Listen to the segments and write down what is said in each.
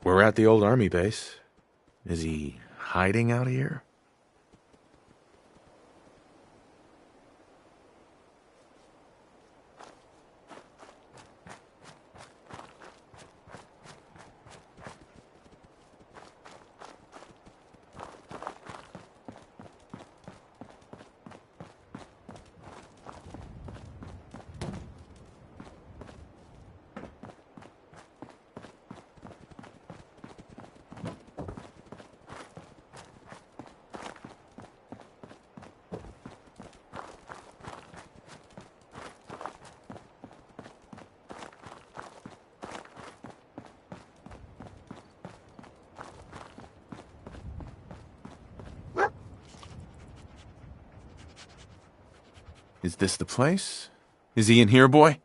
We're at the old army base. Is he hiding out here? Is this the place? Is he in here, boy?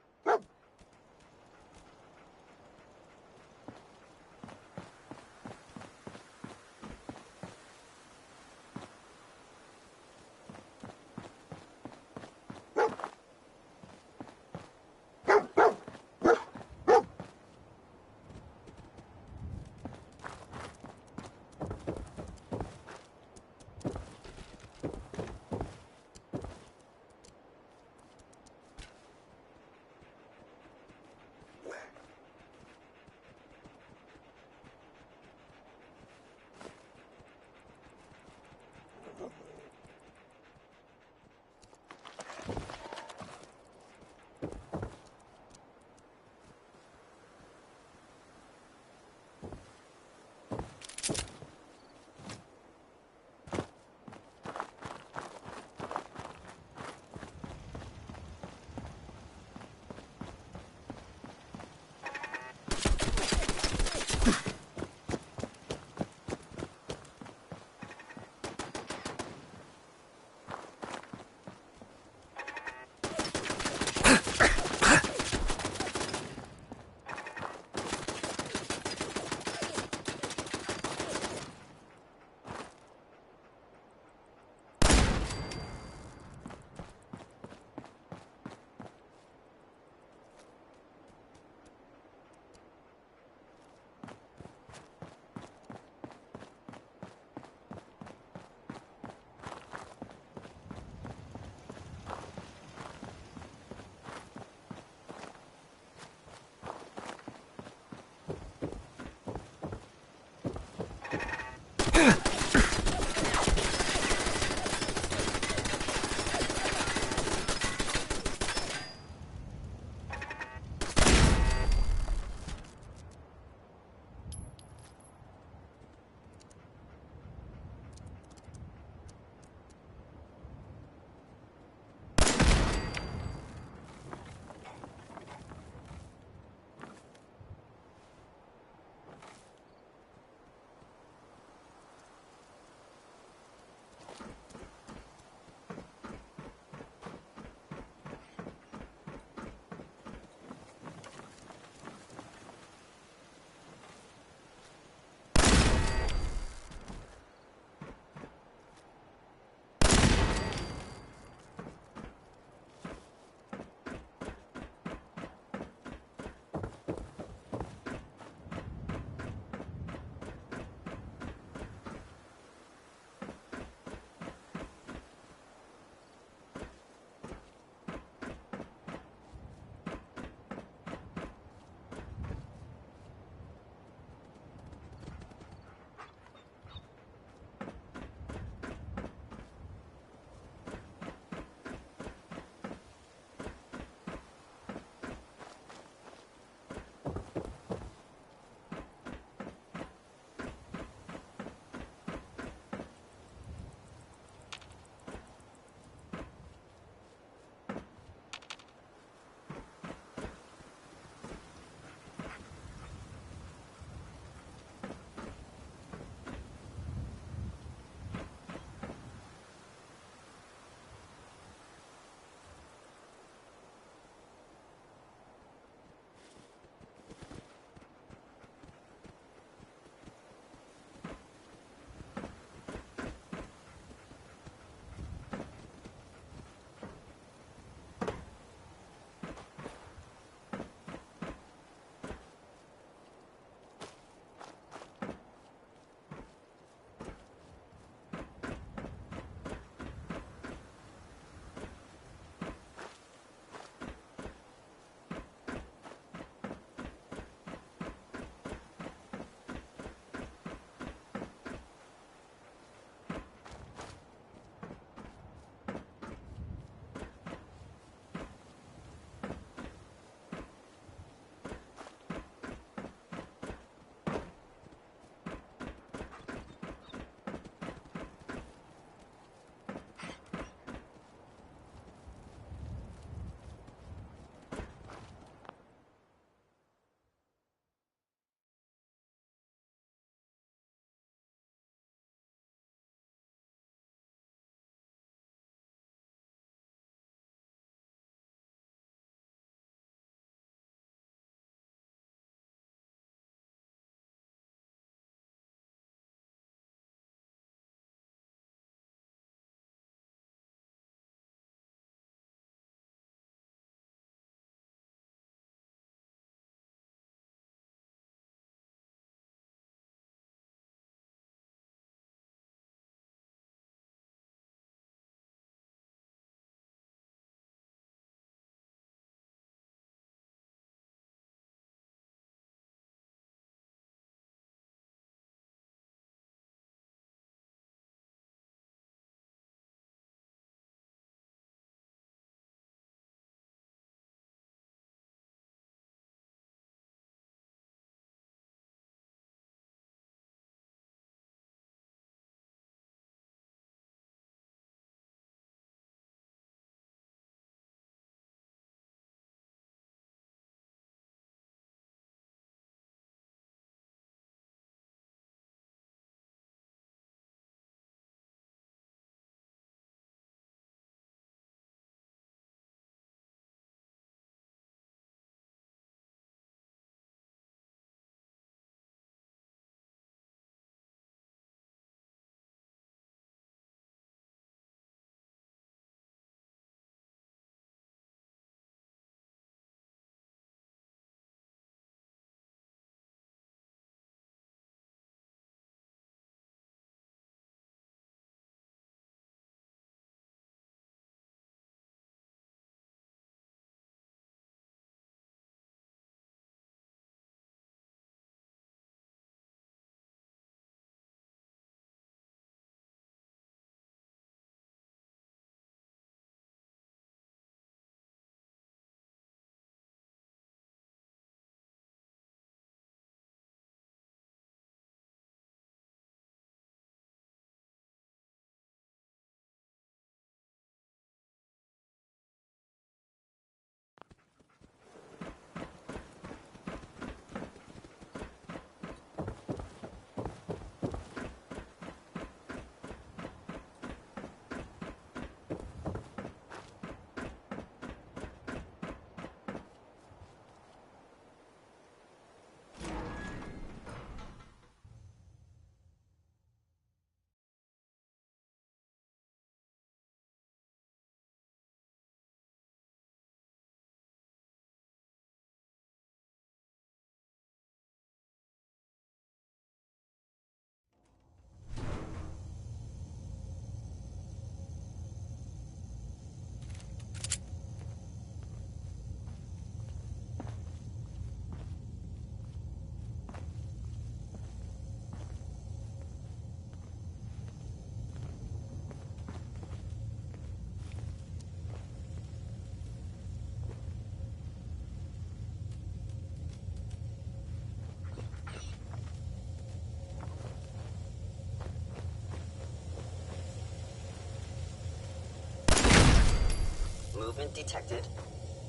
Engagement detected.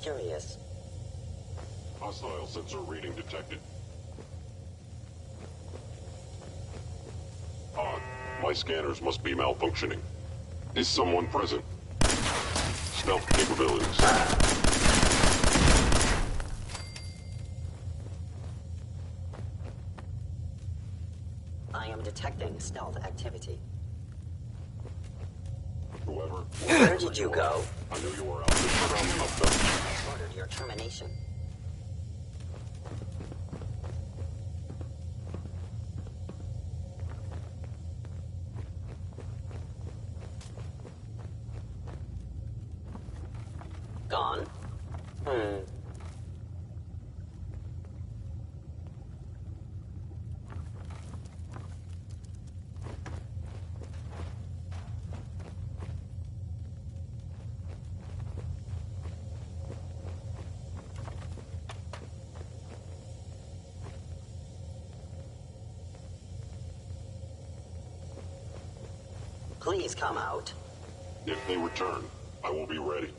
Curious. Hostile sensor reading detected. Odd. My scanners must be malfunctioning. Is someone present? Stealth capabilities. I am detecting stealth activity. Whoever... Where did you go? I knew you were out there around up there. I ordered your termination. Gone? Please come out. If they return, I will be ready.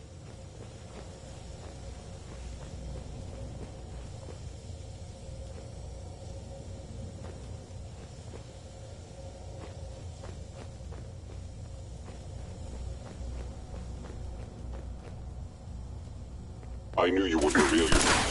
I knew you would reveal yourself.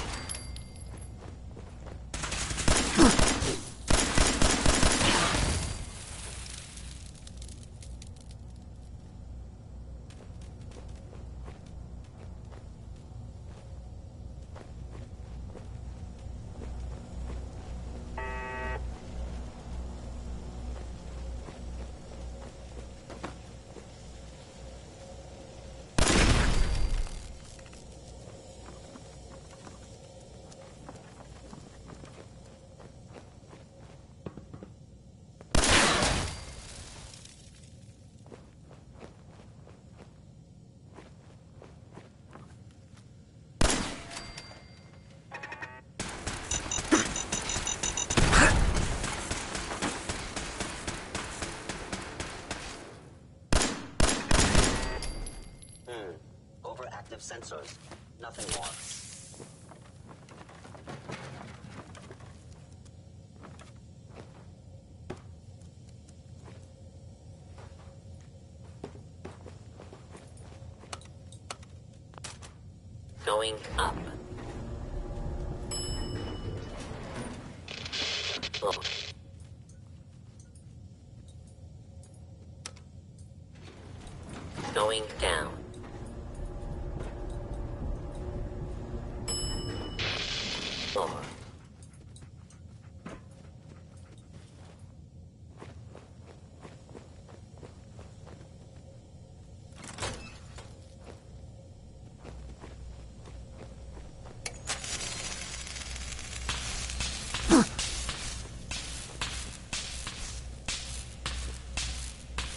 Overactive sensors. Nothing more. Going up. Oh. Going down. Floor.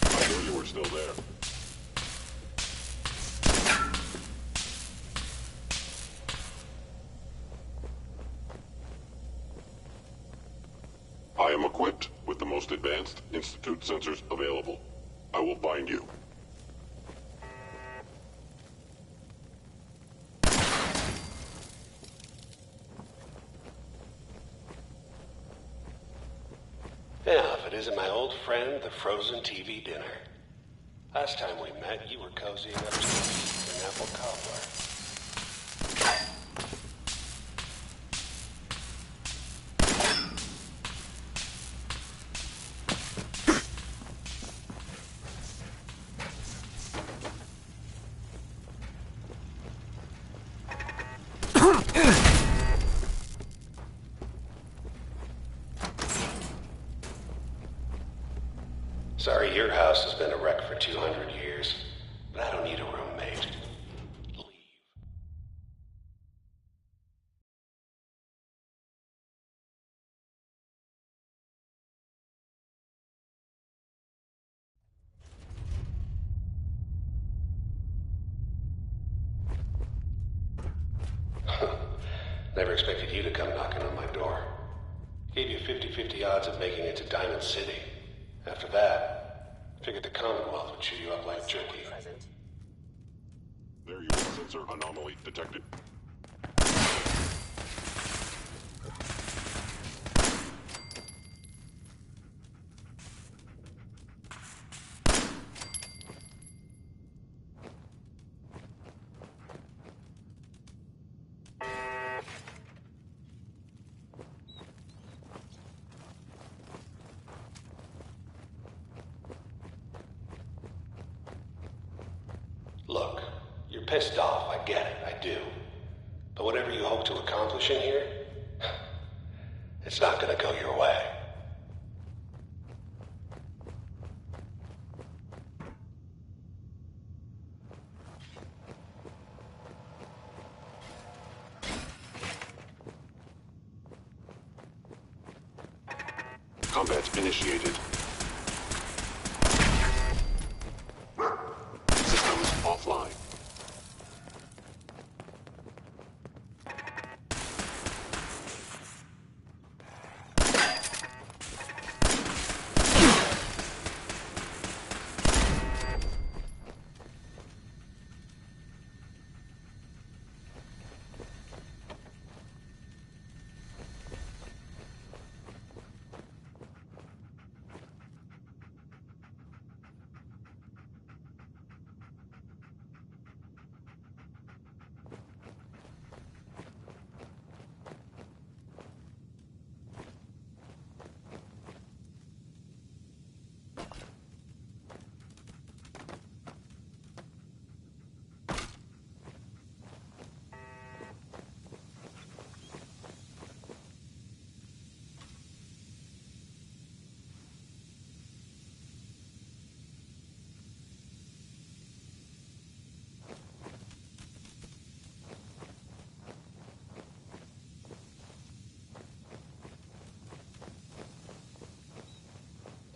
I knew you were still there. I am equipped with the most advanced Institute sensors available. I will find you. Yeah, if it isn't my old friend, the frozen TV dinner. Last time we met, you were cozying up to an apple cobbler. Sorry, your house has been a wreck for 200 years, but I don't need a roommate. Leave. Never expected you to come knocking on my door. Gave you 50-50 odds of making it to Diamond City. After that, figured the Commonwealth would chew you up like jerky. Present. There you are. Sensor anomaly detected. Look, you're pissed off, I get it, I do. But whatever you hope to accomplish in here, it's not gonna go your way. Combat initiated. Systems offline.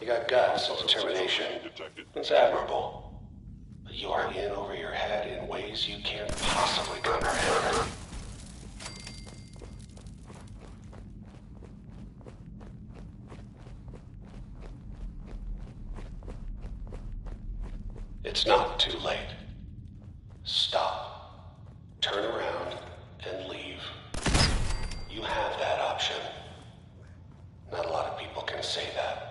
You got guts and determination. Detected. It's admirable. But you are in over your head in ways you can't possibly comprehend. It's not too late. Stop. Turn around and leave. You have that option. Not a lot of people can say that.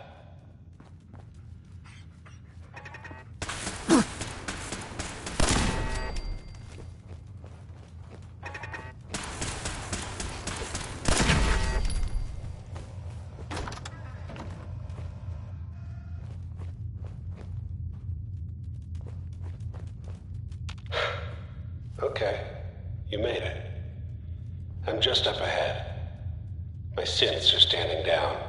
Okay, you made it. I'm just up ahead. My synths are standing down.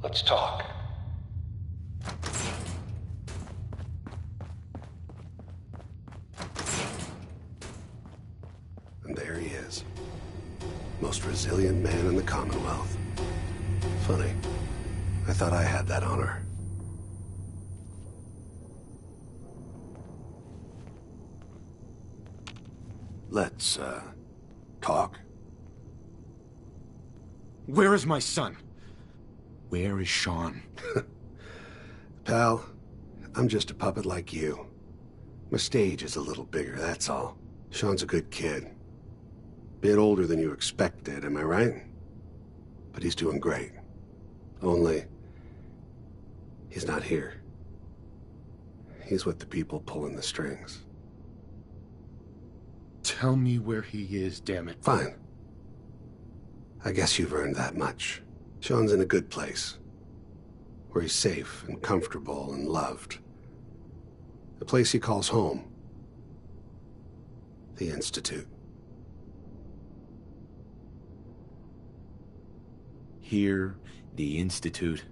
Let's talk. And there he is. Most resilient man in the Commonwealth. Funny. I thought I had that honor. Let's, talk. Where is my son? Where is Sean? Pal, I'm just a puppet like you. My stage is a little bigger, that's all. Sean's a good kid. Bit older than you expected, am I right? But he's doing great. Only, he's not here. He's with the people pulling the strings. Tell me where he is, damn it. Fine. I guess you've earned that much. Sean's in a good place. Where he's safe and comfortable and loved. A place he calls home. The Institute. Here, the Institute.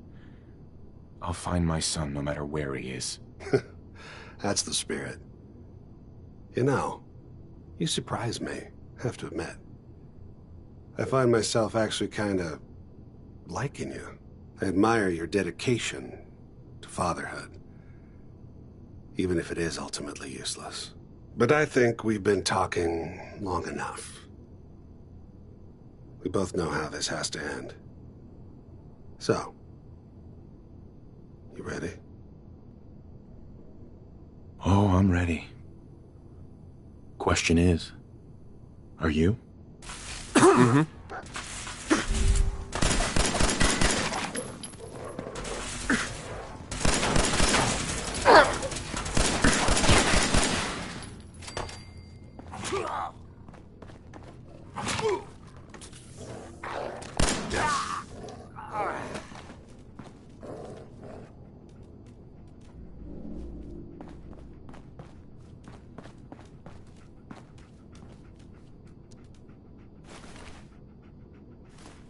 I'll find my son no matter where he is. That's the spirit. You know, you surprise me, have to admit. I find myself actually kinda liking you. I admire your dedication to fatherhood. Even if it is ultimately useless. But I think we've been talking long enough. We both know how this has to end. So, you ready? Oh, I'm ready. Question is, are you?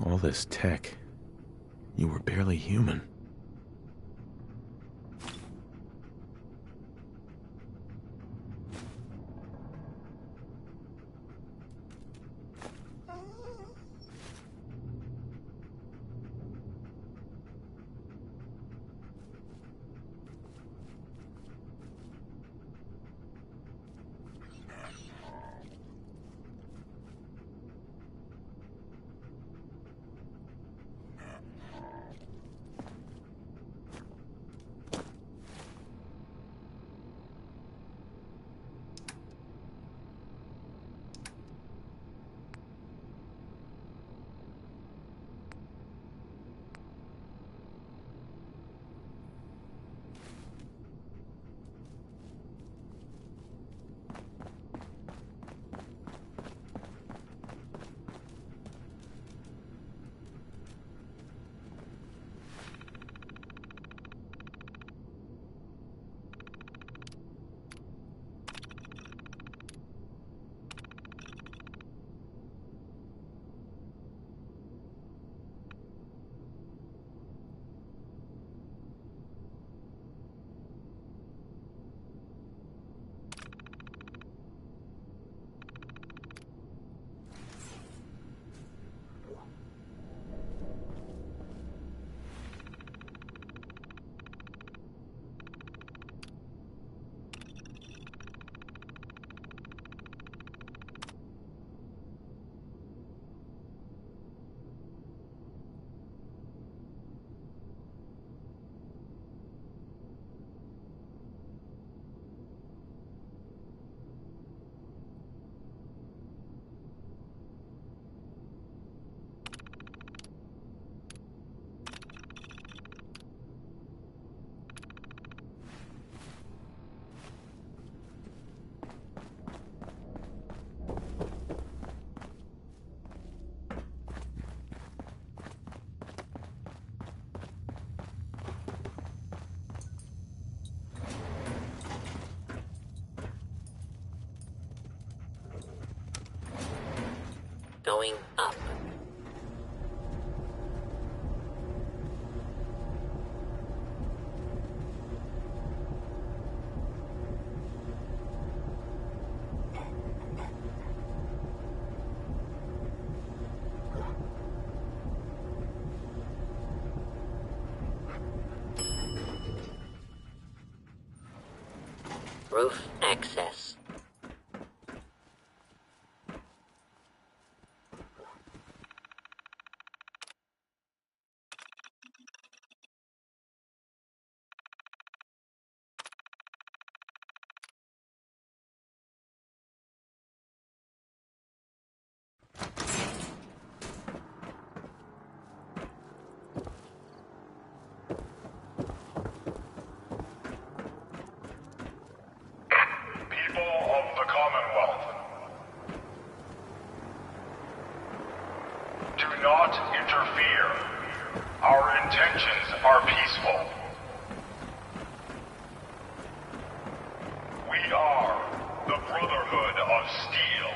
All this tech. You were barely human. Going up. Roof access. People of the Commonwealth, do not interfere. Our intentions are peaceful. We are the Brotherhood of Steel.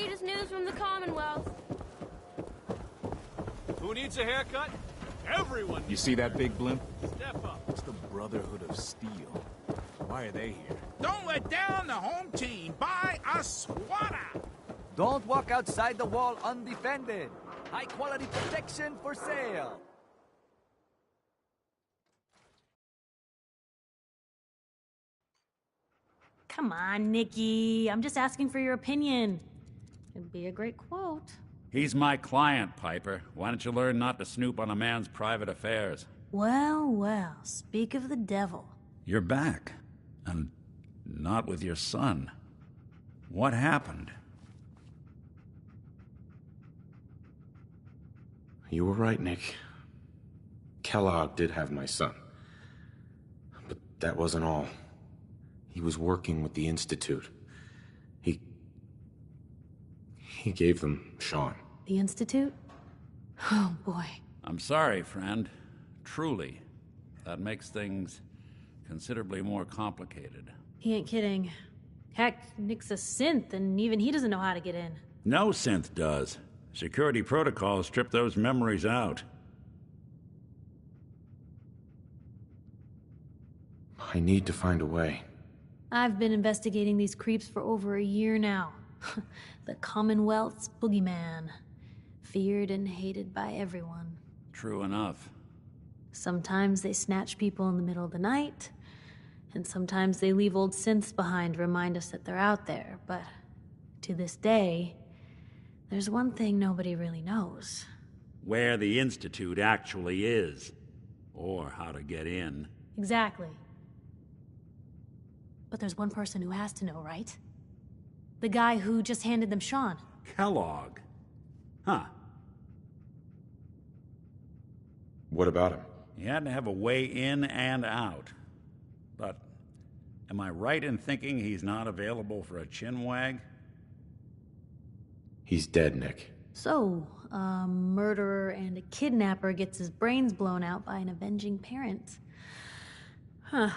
latest news from the Commonwealth. Who needs a haircut? Everyone. You see that big blimp? Step up. It's the Brotherhood of Steel. Why are they here? Don't let down the home team. Buy a swatter. Don't walk outside the wall undefended. High-quality protection for sale. Come on, Nikki. I'm just asking for your opinion. It'd be a great quote. He's my client, Piper. Why don't you learn not to snoop on a man's private affairs? Well, well, speak of the devil. You're back. And not with your son. What happened? You were right, Nick. Kellogg did have my son. But that wasn't all. He was working with the Institute. He gave them Sean. The Institute? Oh, boy. I'm sorry, friend. Truly. That makes things considerably more complicated. He ain't kidding. Heck, Nick's a synth, and even he doesn't know how to get in. No synth does. Security protocols strip those memories out. I need to find a way. I've been investigating these creeps for over a year now. The Commonwealth's boogeyman. Feared and hated by everyone. True enough. Sometimes they snatch people in the middle of the night, and sometimes they leave old synths behind to remind us that they're out there, but to this day, there's one thing nobody really knows. Where the Institute actually is. Or how to get in. Exactly. But there's one person who has to know, right? The guy who just handed them Sean. Kellogg. Huh. What about him? He had to have a way in and out. But am I right in thinking he's not available for a chinwag? He's dead, Nick. So, a murderer and a kidnapper gets his brains blown out by an avenging parent. Huh.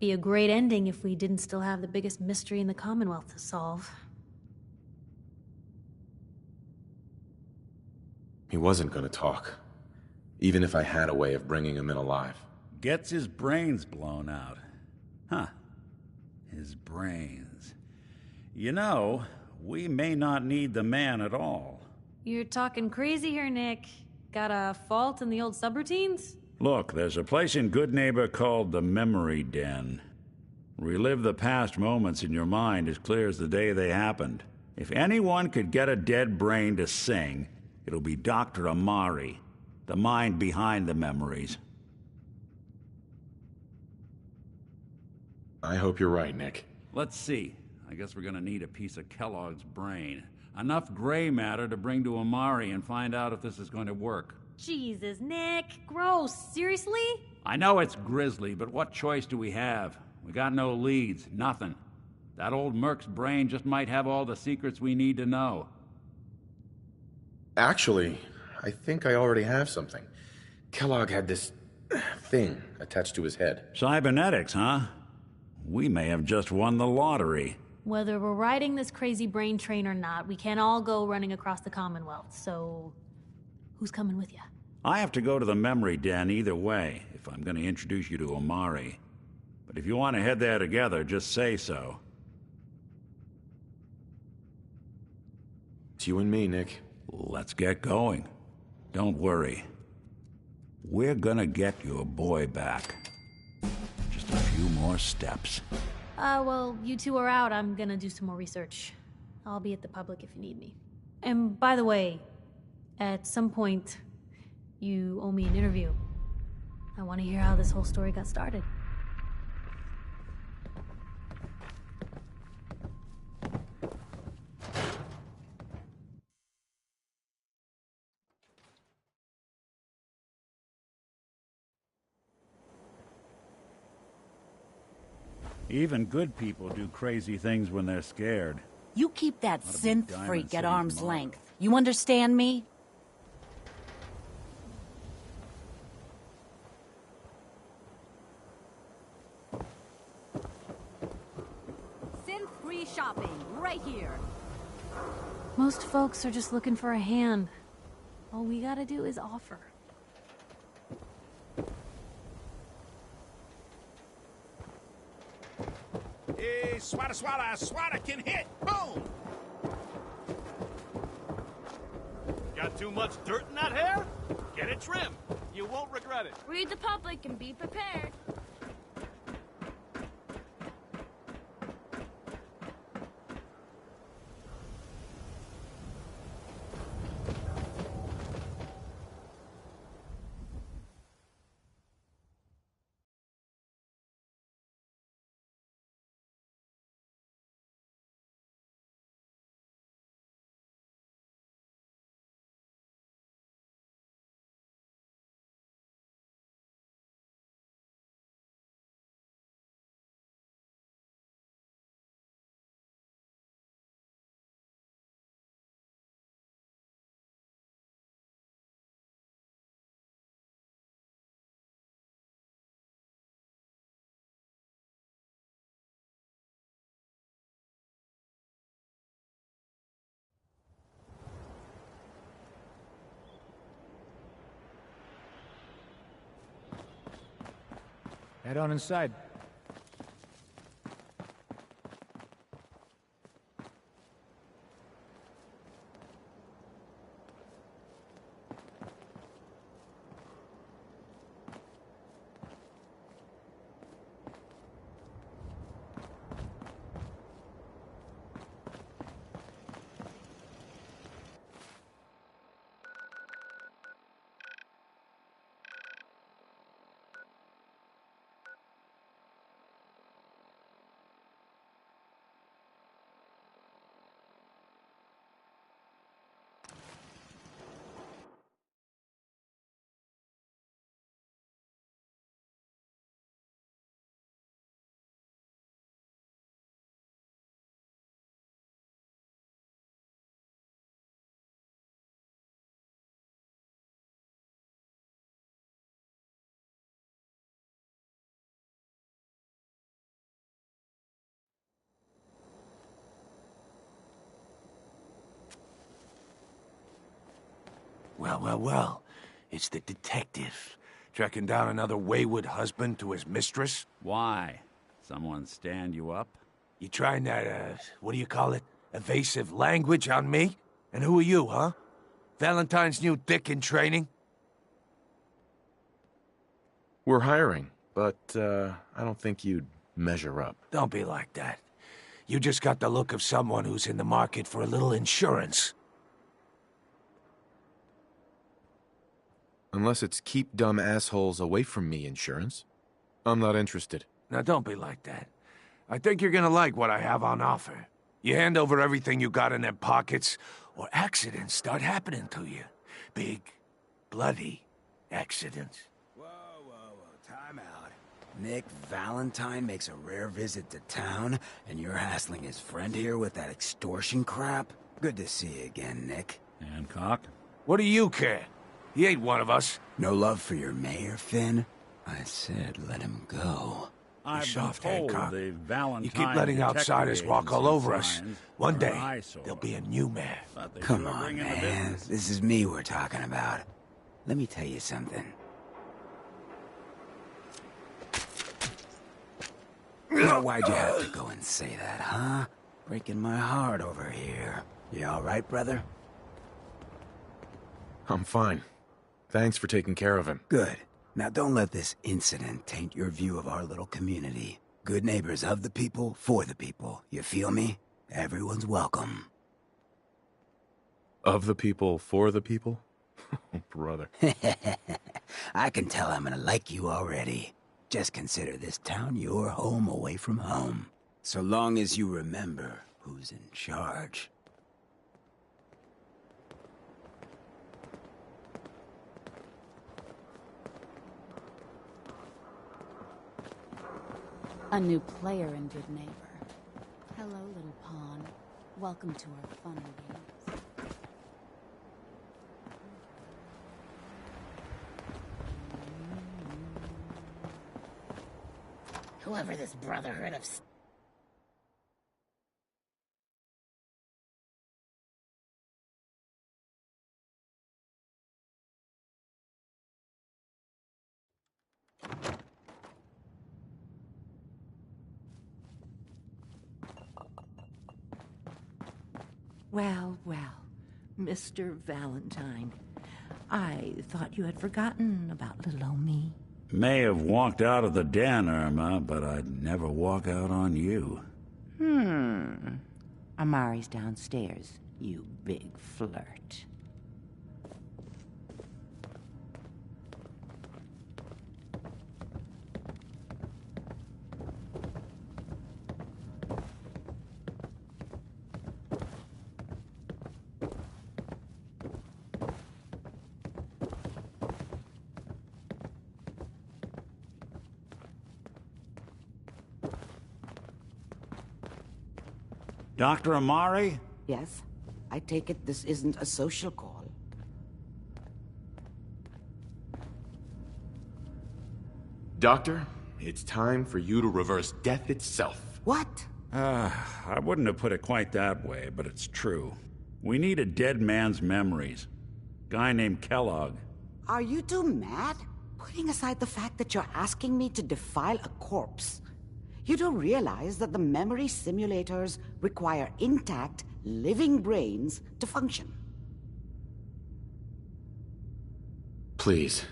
Be a great ending if we didn't still have the biggest mystery in the Commonwealth to solve. He wasn't gonna talk. Even if I had a way of bringing him in alive. Gets his brains blown out. Huh. His brains. You know, we may not need the man at all. You're talking crazy here, Nick. Got a fault in the old subroutines? Look, there's a place in Goodneighbor called the Memory Den. Relive the past moments in your mind as clear as the day they happened. If anyone could get a dead brain to sing, it'll be Dr. Amari, the mind behind the memories. I hope you're right, Nick. Let's see. I guess we're gonna need a piece of Kellogg's brain. Enough gray matter to bring to Amari and find out if this is going to work. Jesus, Nick. Gross. Seriously? I know it's grisly, but what choice do we have? We got no leads, nothing. That old Merc's brain just might have all the secrets we need to know. Actually, I think I already have something. Kellogg had this thing attached to his head. Cybernetics, huh? We may have just won the lottery. Whether we're riding this crazy brain train or not, we can't all go running across the Commonwealth, so... who's coming with you? I have to go to the Memory Den either way, if I'm going to introduce you to Amari. But if you want to head there together, just say so. It's you and me, Nick. Let's get going. Don't worry. We're gonna get your boy back. Just a few more steps. Well, you two are out. I'm gonna do some more research. I'll be at the public if you need me. And by the way, at some point, you owe me an interview. I want to hear how this whole story got started. Even good people do crazy things when they're scared. You keep that Ought to be synth Diamond freak City at arm's tomorrow. length. You understand me? Synth-free shopping, right here. Most folks are just looking for a hand. All we gotta do is offer. Hey, swata can hit! Boom! Got too much dirt in that hair? Get it trimmed. You won't regret it. Read the public and be prepared. Head on inside. Well. It's the detective. Tracking down another wayward husband to his mistress? Why? Someone stand you up? You trying that, what do you call it? Evasive language on me? And who are you, huh? Valentine's new dick in training? We're hiring, but, I don't think you'd measure up. Don't be like that. You just got the look of someone who's in the market for a little insurance. Unless it's keep dumb assholes away from me insurance. I'm not interested. Now don't be like that. I think you're gonna like what I have on offer. You hand over everything you got in them pockets, or accidents start happening to you. Big, bloody accidents. Whoa, time out. Nick Valentine makes a rare visit to town, and you're hassling his friend here with that extortion crap? Good to see you again, Nick. Hancock? What do you care? He ain't one of us. No love for your mayor, Finn? I said let him go. I've soft, been told Hancock. the Valentine You keep letting detective outsiders walk all agency over us. signs One are day, an eyesore. there'll be a new mayor. But they Come sure on, bring in the man. business. This is me we're talking about. Let me tell you something. Now, why'd you have to go and say that, huh? Breaking my heart over here. You all right, brother? I'm fine. Thanks for taking care of him. Good. Now don't let this incident taint your view of our little community. Good neighbors of the people, for the people. You feel me? Everyone's welcome. Of the people, for the people? Brother. I can tell I'm gonna like you already. Just consider this town your home away from home. So long as you remember who's in charge. A new player in Good Neighbor. Hello, little pawn. Welcome to our fun and games. Whoever this Brotherhood of Well, well, Mr. Valentine. I thought you had forgotten about little old me. May have walked out of the den, Irma, but I'd never walk out on you. Amari's downstairs, you big flirt. Dr. Amari? Yes? I take it this isn't a social call. Doctor, it's time for you to reverse death itself. What? I wouldn't have put it quite that way, but it's true. We need a dead man's memories. Guy named Kellogg. Are you two mad? Putting aside the fact that you're asking me to defile a corpse, you do realize that the memory simulators require intact, living brains to function. Please.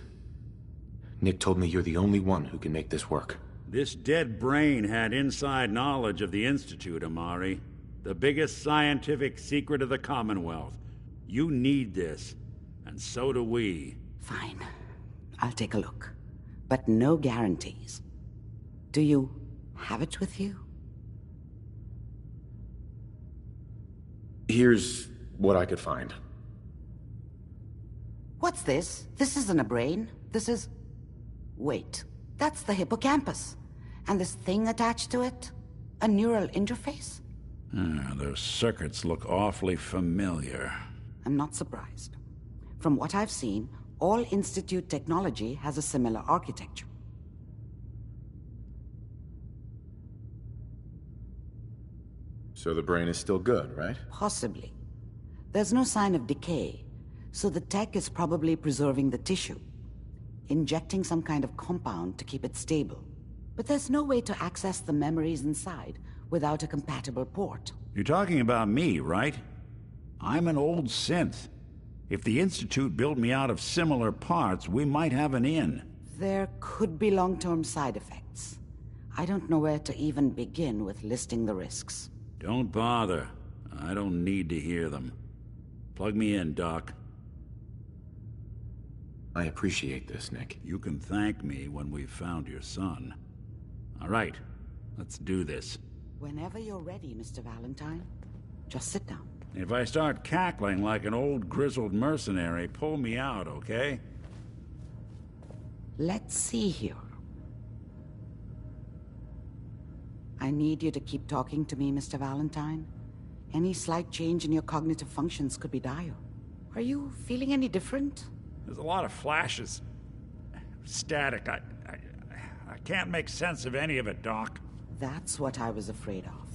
Nick told me you're the only one who can make this work. This dead brain had inside knowledge of the Institute, Amari. The biggest scientific secret of the Commonwealth. You need this, and so do we. Fine. I'll take a look. But no guarantees. Do you have it with you? Here's what I could find. What's this? This isn't a brain. This is... Wait. That's the hippocampus. And this thing attached to it? A neural interface? Those circuits look awfully familiar. I'm not surprised. From what I've seen, all Institute technology has a similar architecture. So the brain is still good, right? Possibly. There's no sign of decay, so the tech is probably preserving the tissue, injecting some kind of compound to keep it stable. But there's no way to access the memories inside without a compatible port. You're talking about me, right? I'm an old synth. If the Institute built me out of similar parts, we might have an in. There could be long-term side effects. I don't know where to even begin with listing the risks. Don't bother. I don't need to hear them. Plug me in, Doc. I appreciate this, Nick. You can thank me when we've found your son. All right, let's do this. Whenever you're ready, Mr. Valentine. Just sit down. If I start cackling like an old grizzled mercenary, pull me out, okay? Let's see here. I need you to keep talking to me, Mr. Valentine. Any slight change in your cognitive functions could be dire. Are you feeling any different? There's a lot of flashes. Static. I can't make sense of any of it, Doc. That's what I was afraid of.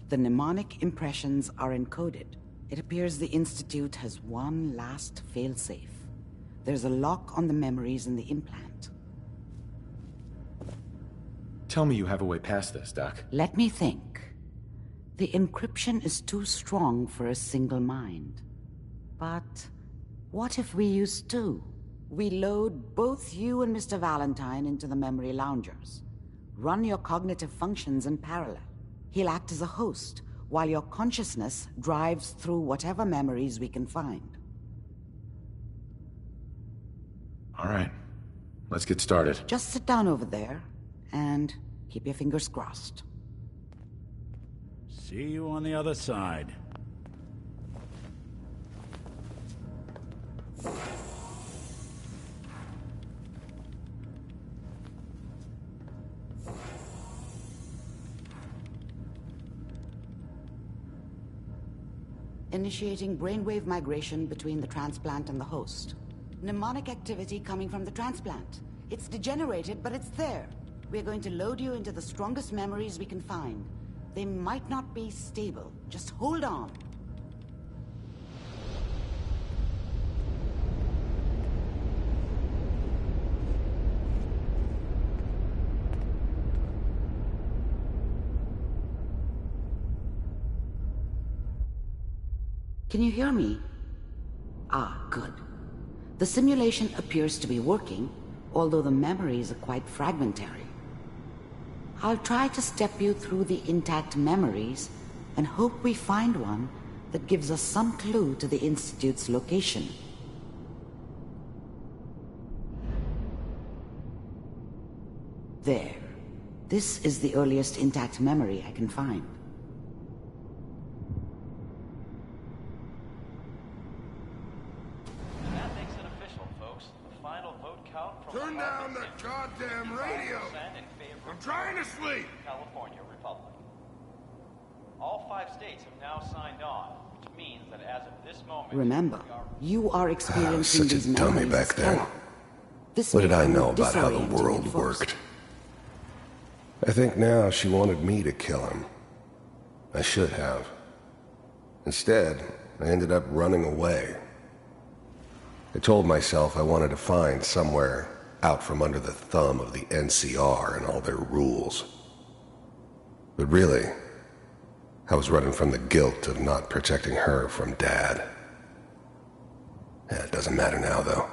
The mnemonic impressions are encoded. It appears the Institute has one last failsafe. There's a lock on the memories in the implant. Tell me you have a way past this, Doc. Let me think. The encryption is too strong for a single mind. But what if we use two? We load both you and Mr. Valentine into the memory loungers. Run your cognitive functions in parallel. He'll act as a host, while your consciousness drives through whatever memories we can find. All right. Let's get started. Just sit down over there, and keep your fingers crossed. See you on the other side. Initiating brainwave migration between the transplant and the host. Mnemonic activity coming from the transplant. It's degenerated, but it's there. We're going to load you into the strongest memories we can find. They might not be stable. Just hold on. Can you hear me? Ah, good. The simulation appears to be working, although the memories are quite fragmentary. I'll try to step you through the intact memories and hope we find one that gives us some clue to the Institute's location. There. This is the earliest intact memory I can find. That makes it official, folks. The final vote count from Turn down the goddamn radio! I'm trying to sleep! California Republic. All 5 states have now signed on, which means that as of this moment... Remember, you are experiencing Such these a dummy memories back as then. Kellogg. This What did may I prove know about how the disorienting world at first. worked? I think now she wanted me to kill him. I should have. Instead, I ended up running away. I told myself I wanted to find somewhere out from under the thumb of the NCR and all their rules. But really, I was running from the guilt of not protecting her from Dad. Yeah, it doesn't matter now, though.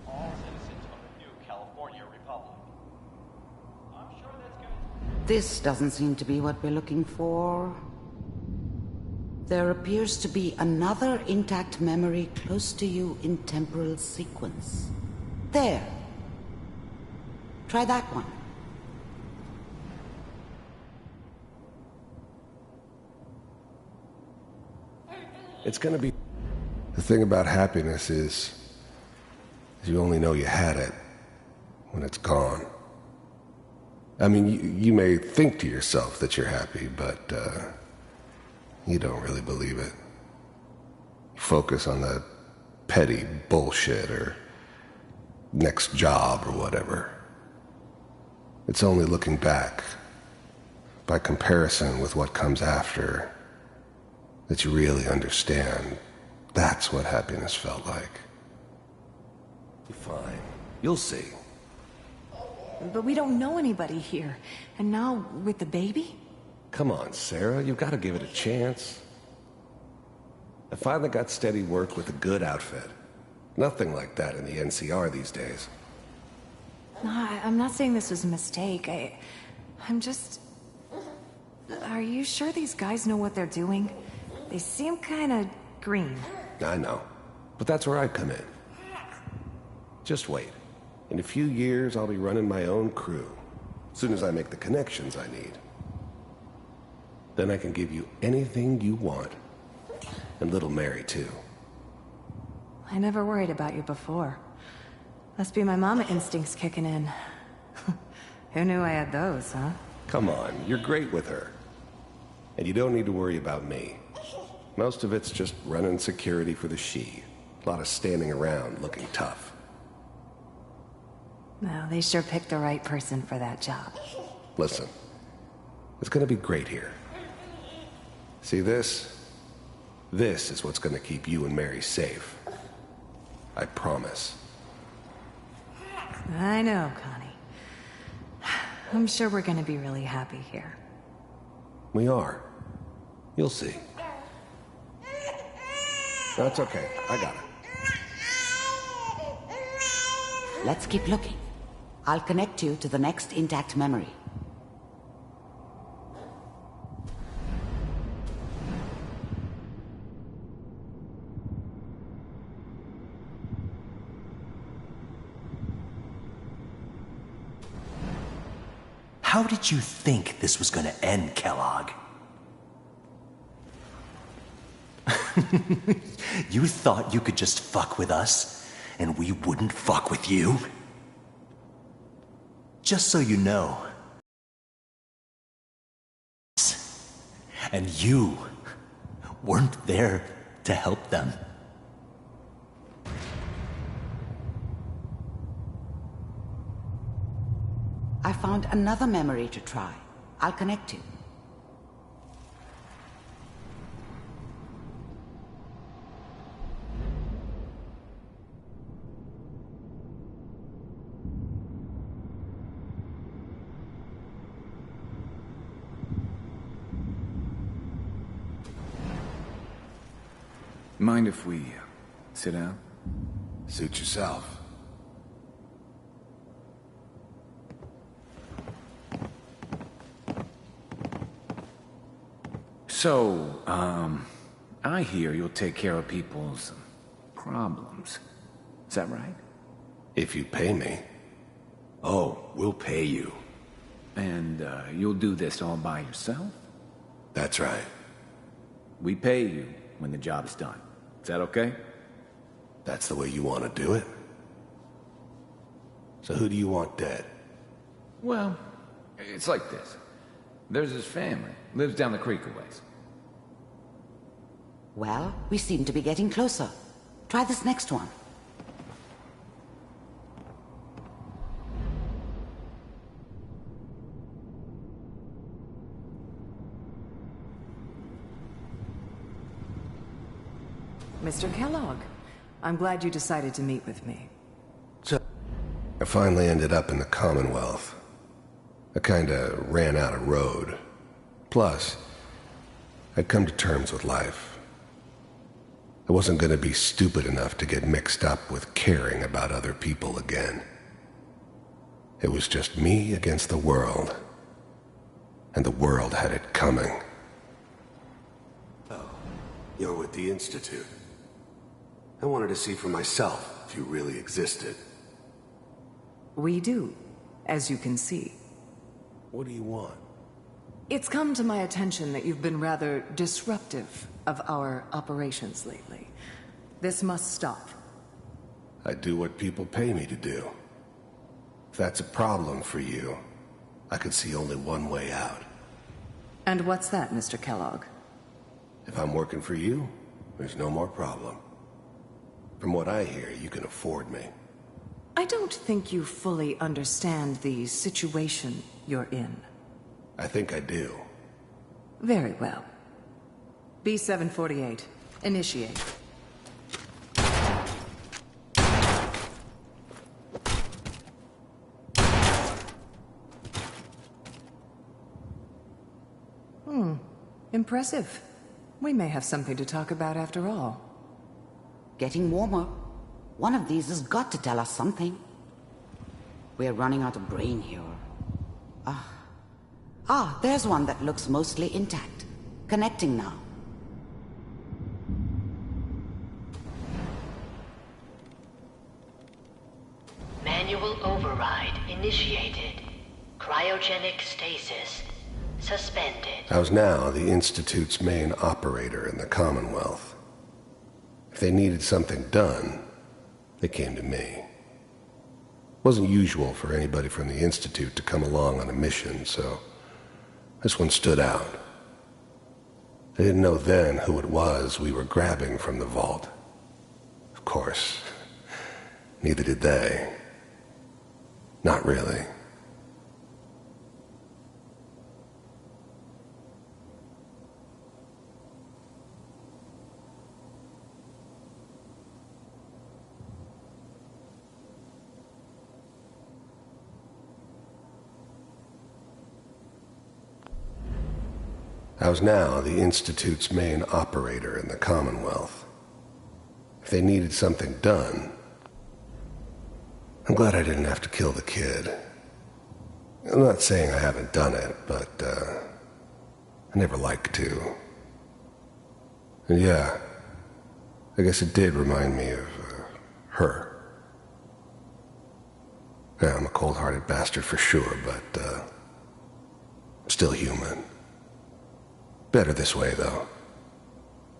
All citizens of the new California Republic. I'm sure that's good. This doesn't seem to be what we're looking for. There appears to be another intact memory close to you in temporal sequence. There. Try that one. It's gonna be... The thing about happiness is you only know you had it when it's gone. I mean, you may think to yourself that you're happy, but you don't really believe it. You focus on the petty bullshit or next job or whatever. It's only looking back, by comparison with what comes after, that you really understand that's what happiness felt like. Fine. You'll see. But we don't know anybody here. And now, with the baby? Come on, Sarah, you've got to give it a chance. I finally got steady work with a good outfit. Nothing like that in the NCR these days. No, I'm not saying this was a mistake. I'm just... Are you sure these guys know what they're doing? They seem kinda green. I know. But that's where I come in. Just wait. In a few years, I'll be running my own crew. As soon as I make the connections I need. Then I can give you anything you want. And little Mary, too. I never worried about you before. Must be my mama instincts kicking in. Who knew I had those, huh? Come on, you're great with her. And you don't need to worry about me. Most of it's just running security for the she. A lot of standing around looking tough. Well, they sure picked the right person for that job. Listen, it's gonna be great here. See this? This is what's gonna keep you and Mary safe. I promise. I know, Connie. I'm sure we're gonna be really happy here. We are. You'll see. That's okay. I got it. Let's keep looking. I'll connect you to the next intact memory. How did you think this was gonna end, Kellogg? You thought you could just fuck with us, and we wouldn't fuck with you? Just so you know. And you weren't there to help them. I found another memory to try. I'll connect you. Mind if we sit down? Suit yourself. So, I hear you'll take care of people's problems. Is that right? If you pay me. Oh, we'll pay you. And, you'll do this all by yourself? That's right. We pay you when the job is done. Is that okay? That's the way you want to do it? So who do you want dead? Well, it's like this. There's his family. Lives down the creek a ways. Well, we seem to be getting closer. Try this next one. Mr. Kellogg, I'm glad you decided to meet with me. So, I finally ended up in the Commonwealth. I kinda ran out of road. Plus, I'd come to terms with life. I wasn't gonna be stupid enough to get mixed up with caring about other people again. It was just me against the world. And the world had it coming. Oh, you're with the Institute. I wanted to see for myself if you really existed. We do, as you can see. What do you want? It's come to my attention that you've been rather disruptive of our operations lately. This must stop. I do what people pay me to do. If that's a problem for you, I could see only one way out. And what's that, Mr. Kellogg? If I'm working for you, there's no more problem. From what I hear, you can afford me. I don't think you fully understand the situation you're in. I think I do. Very well. B-748, initiate. Impressive. We may have something to talk about after all. Getting warmer. One of these has got to tell us something. We're running out of brain here. There's one that looks mostly intact. Connecting now. Manual override initiated. Cryogenic stasis suspended. I was now the Institute's main operator in the Commonwealth. If they needed something done, they came to me. It wasn't usual for anybody from the Institute to come along on a mission, so this one stood out. I didn't know then who it was we were grabbing from the vault. Of course, neither did they. Not really. I was now the Institute's main operator in the Commonwealth. If they needed something done, I'm glad I didn't have to kill the kid. I'm not saying I haven't done it, but, I never liked to. And yeah, I guess it did remind me of, her. Yeah, I'm a cold-hearted bastard for sure, but, I'm still human. Better this way, though.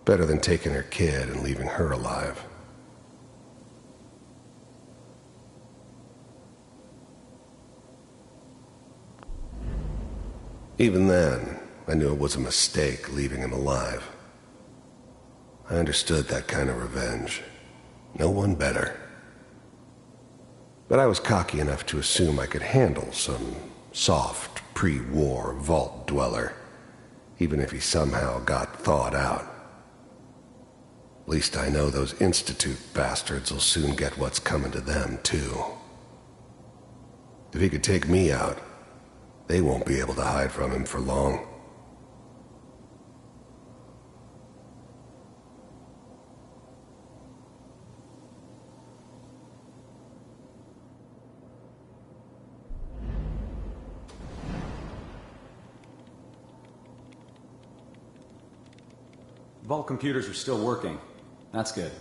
Better than taking her kid and leaving her alive. Even then, I knew it was a mistake leaving him alive. I understood that kind of revenge. No one better. But I was cocky enough to assume I could handle some soft, pre-war vault dweller, even if he somehow got thawed out. At least I know those Institute bastards will soon get what's coming to them, too. If he could take me out, they won't be able to hide from him for long. Vault computers are still working. That's good.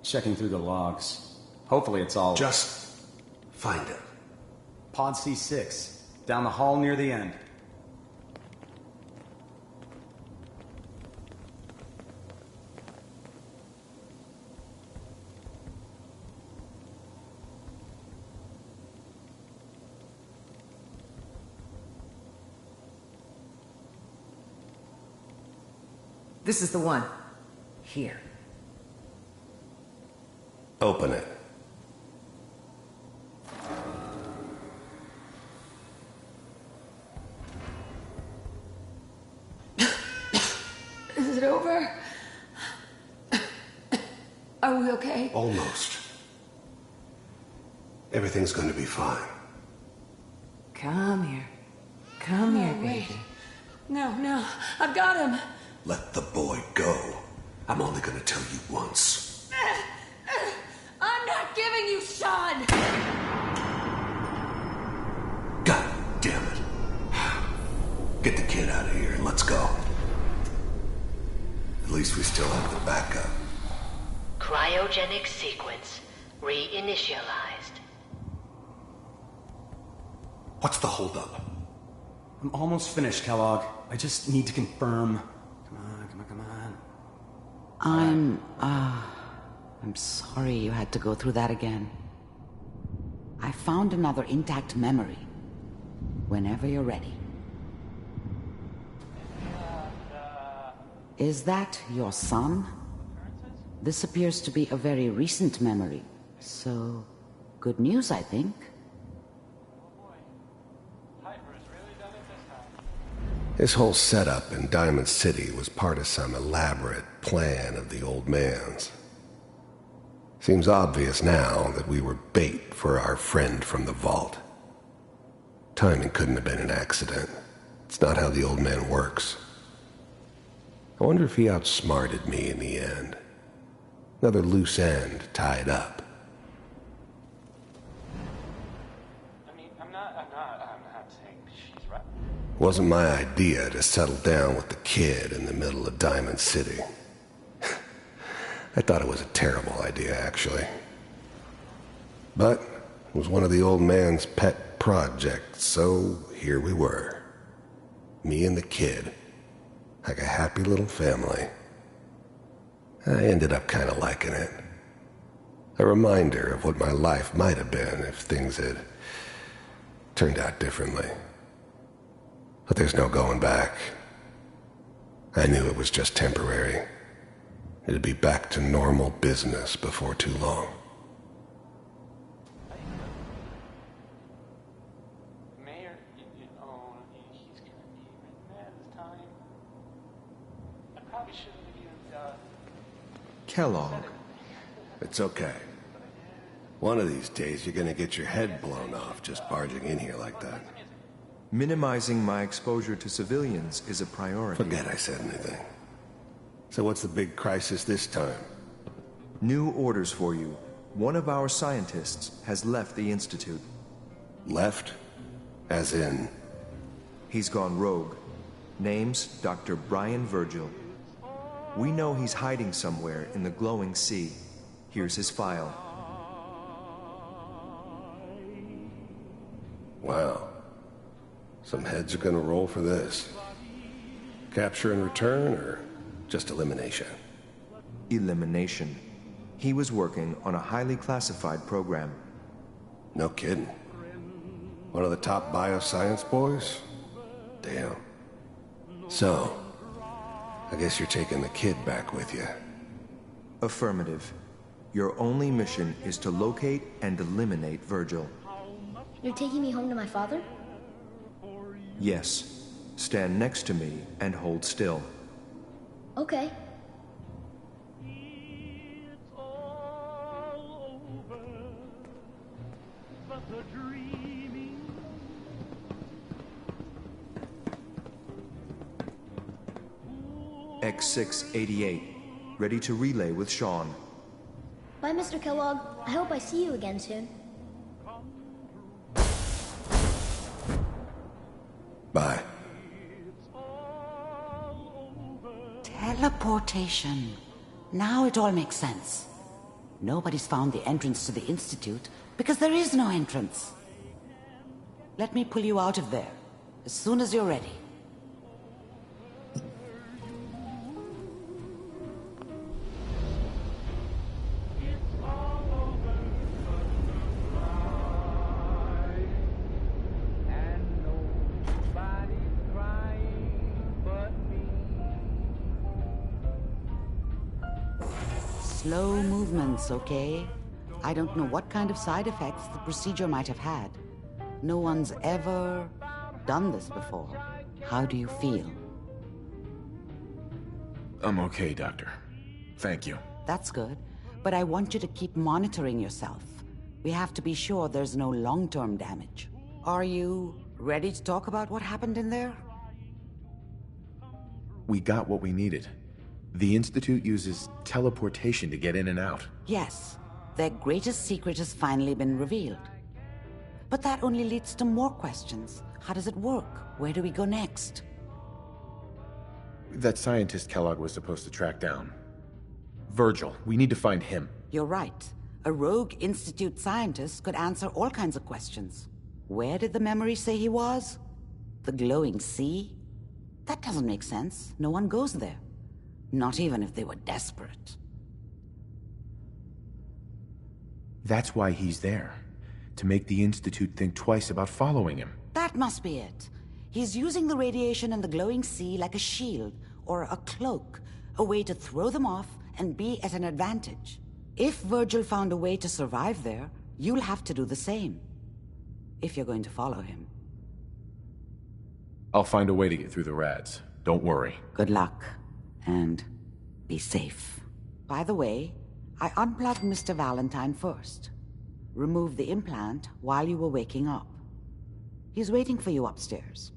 Checking through the logs. Hopefully it's all... Just find it. Pod C6. Down the hall near the end. This is the one. Here. Open it. Is it over? Are we okay? Almost. Everything's going to be fine. Come here. Come here, baby. No, I've got him. Let the boy go. I'm only going to tell you once. I'm not giving you Sean! God damn it. Get the kid out of here and let's go. At least we still have the backup. Cryogenic sequence reinitialized. What's the holdup? I'm almost finished, Kellogg. I just need to confirm. Come on. I'm sorry you had to go through that again. I found another intact memory. Whenever you're ready. Is that your son? This appears to be a very recent memory. So, good news, I think. This whole setup in Diamond City was part of some elaborate plan of the old man's. Seems obvious now that we were bait for our friend from the vault. Timing couldn't have been an accident. It's not how the old man works. I wonder if he outsmarted me in the end. Another loose end tied up. I'm not saying she's right. Wasn't my idea to settle down with the kid in the middle of Diamond City. I thought it was a terrible idea, actually. But it was one of the old man's pet projects, so here we were. Me and the kid. Like a happy little family. I ended up kind of liking it. A reminder of what my life might have been if things had turned out differently. But there's no going back. I knew it was just temporary. It'd be back to normal business before too long. Mayor, he's gonna be written at this time. I probably shouldn't have even, Kellogg. It's okay. One of these days you're gonna get your head blown off just barging in here like that. Minimizing my exposure to civilians is a priority. Forget I said anything. So what's the big crisis this time? New orders for you. One of our scientists has left the Institute. Left? As in? He's gone rogue. Name's Dr. Brian Virgil. We know he's hiding somewhere in the glowing sea. Here's his file. Wow. Some heads are gonna roll for this. Capture and return, or just elimination? Elimination. He was working on a highly classified program. No kidding. One of the top bioscience boys? Damn. So, I guess you're taking the kid back with you. Affirmative. Your only mission is to locate and eliminate Virgil. You're taking me home to my father? Yes. Stand next to me and hold still. Okay. X688. Ready to relay with Sean. Bye, Mr. Kellogg. I hope I see you again soon. Bye. Tell Teleportation. Now it all makes sense. Nobody's found the entrance to the Institute because there is no entrance. Let me pull you out of there as soon as you're ready. Slow movements, okay? I don't know what kind of side effects the procedure might have had. No one's ever done this before. How do you feel? I'm okay, Doctor. Thank you. That's good, but I want you to keep monitoring yourself. We have to be sure there's no long-term damage. Are you ready to talk about what happened in there? We got what we needed. The Institute uses teleportation to get in and out. Yes, their greatest secret has finally been revealed. But that only leads to more questions. How does it work? Where do we go next? That scientist Kellogg was supposed to track down. Virgil, we need to find him. You're right. A rogue Institute scientist could answer all kinds of questions. Where did the memory say he was? The glowing sea? That doesn't make sense. No one goes there. Not even if they were desperate. That's why he's there. To make the Institute think twice about following him. That must be it. He's using the radiation in the glowing sea like a shield or a cloak, a way to throw them off and be at an advantage. If Virgil found a way to survive there, you'll have to do the same. If you're going to follow him. I'll find a way to get through the rads. Don't worry. Good luck. And be safe. By the way, I unplugged Mr. Valentine first. Removed the implant while you were waking up. He's waiting for you upstairs.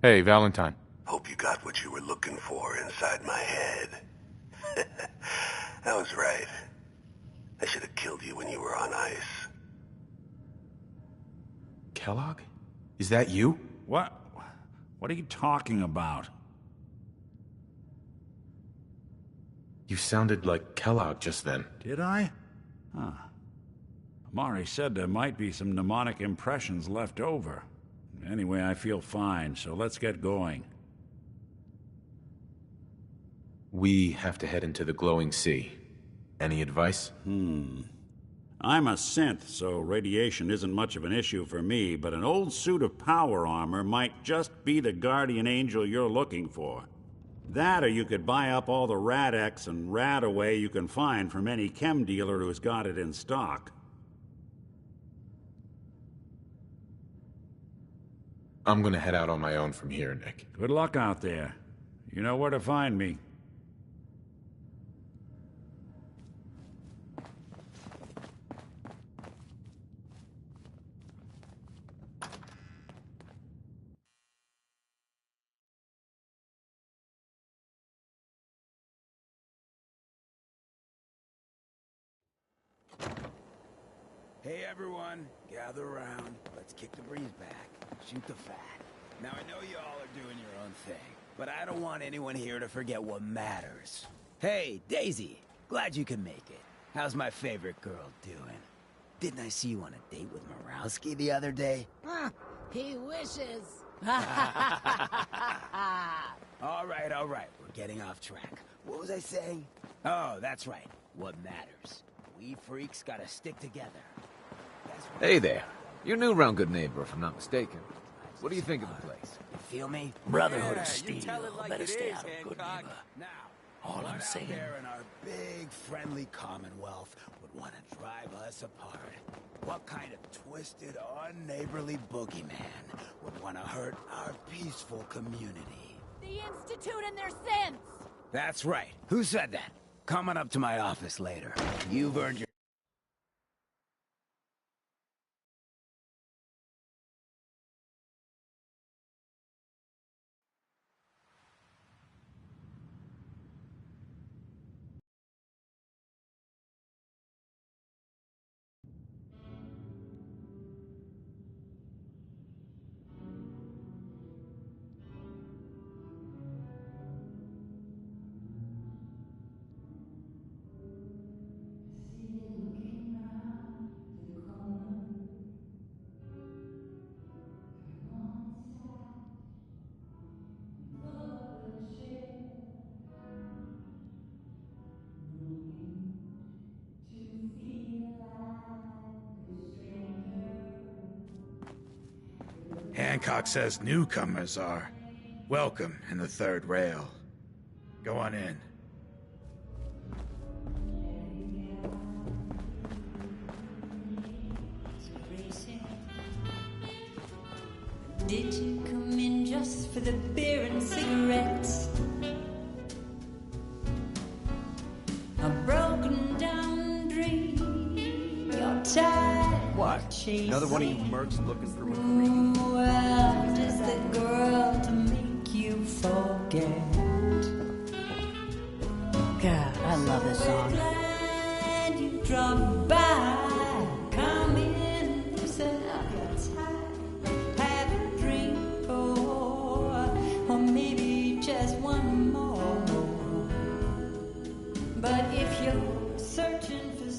Hey, Valentine. Hope you got what you were looking for inside my head. I was right. I should have killed you when you were on ice. Kellogg? Is that you? What? What are you talking about? You sounded like Kellogg just then. Did I? Huh. Amari said there might be some mnemonic impressions left over. Anyway, I feel fine, so let's get going. We have to head into the glowing sea. Any advice? I'm a synth, so radiation isn't much of an issue for me, but an old suit of power armor might just be the guardian angel you're looking for. That, or you could buy up all the Rad-X and Rad-Away you can find from any chem dealer who's got it in stock. I'm gonna head out on my own from here, Nick. Good luck out there. You know where to find me. Hey everyone, gather around. Let's kick the breeze back. Shoot the fat. Now I know you all are doing your own thing, but I don't want anyone here to forget what matters. Hey, Daisy, glad you could make it. How's my favorite girl doing? Didn't I see you on a date with Morowski the other day? He wishes. All right, we're getting off track. What was I saying? Oh, that's right. What matters. We freaks gotta stick together. Hey there. You're new around Good Neighbor, if I'm not mistaken. What do you think of the place? You feel me? Brotherhood of Steel. Better stay out of Good Neighbor. Now, All I'm saying. there in our big, friendly Commonwealth would want to drive us apart. What kind of twisted, unneighborly boogeyman would want to hurt our peaceful community? The Institute and their synths! That's right. Who said that? Coming up to my office later. You've earned your Hancock says newcomers are welcome in the third rail. Go on in. Did you come in just for the beer and cigarettes? A broken down dream. You're tired. What? Chasing. Another one of you mercs looking for McCready? Well, just the girl to make you forget. God, I love this song. Glad you dropped by. Come in, loosen up your tie. Have a drink or maybe just one more. But if you're searching for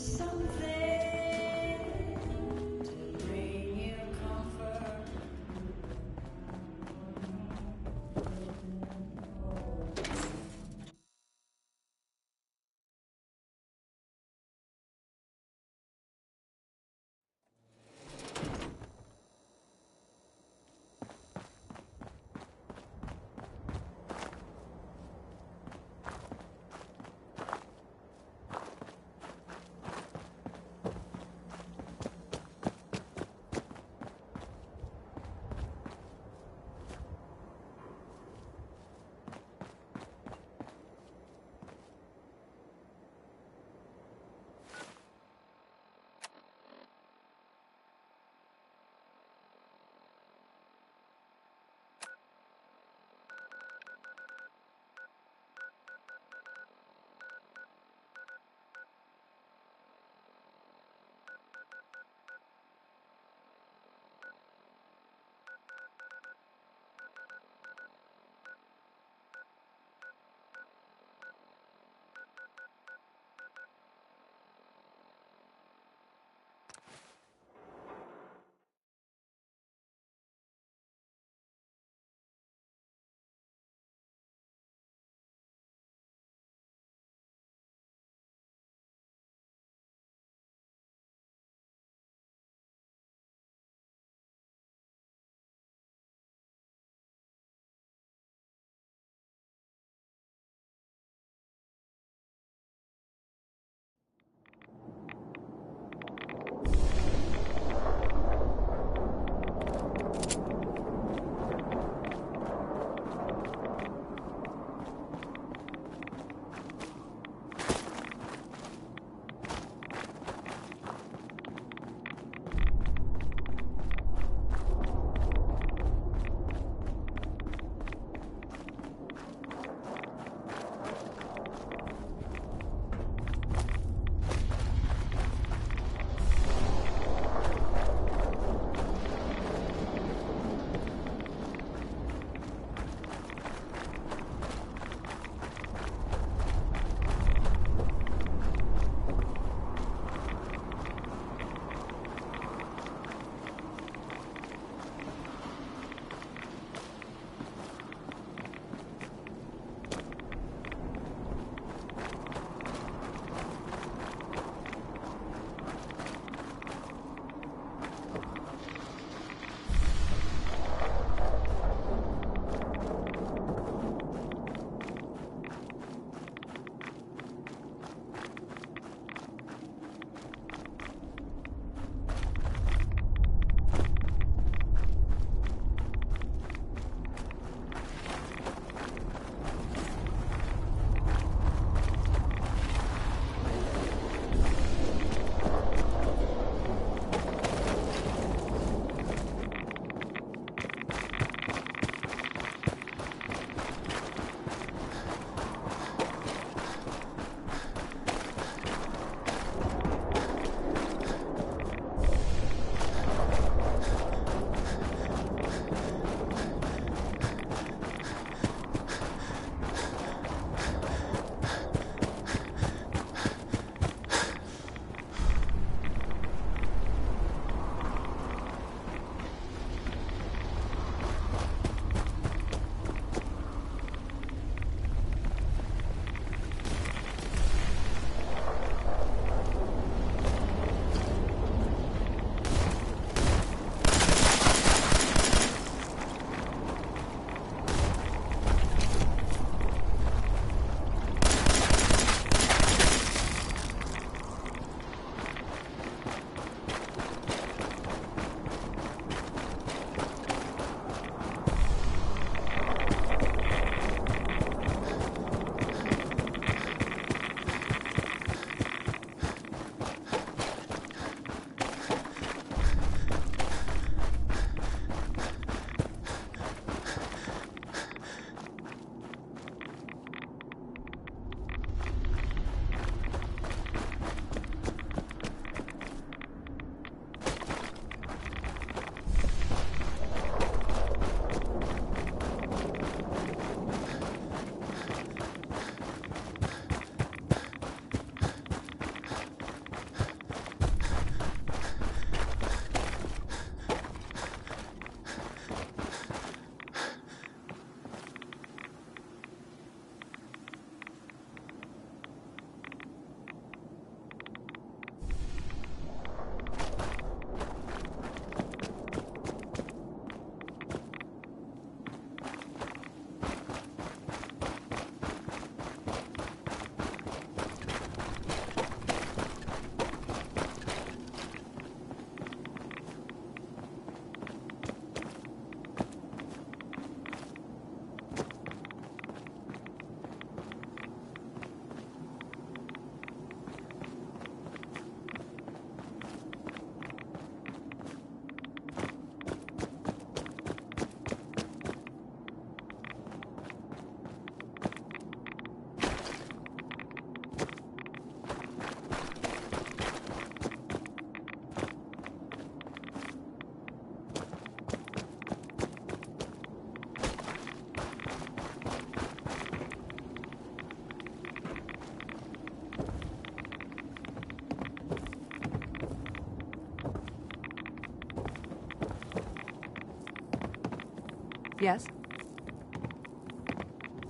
Yes?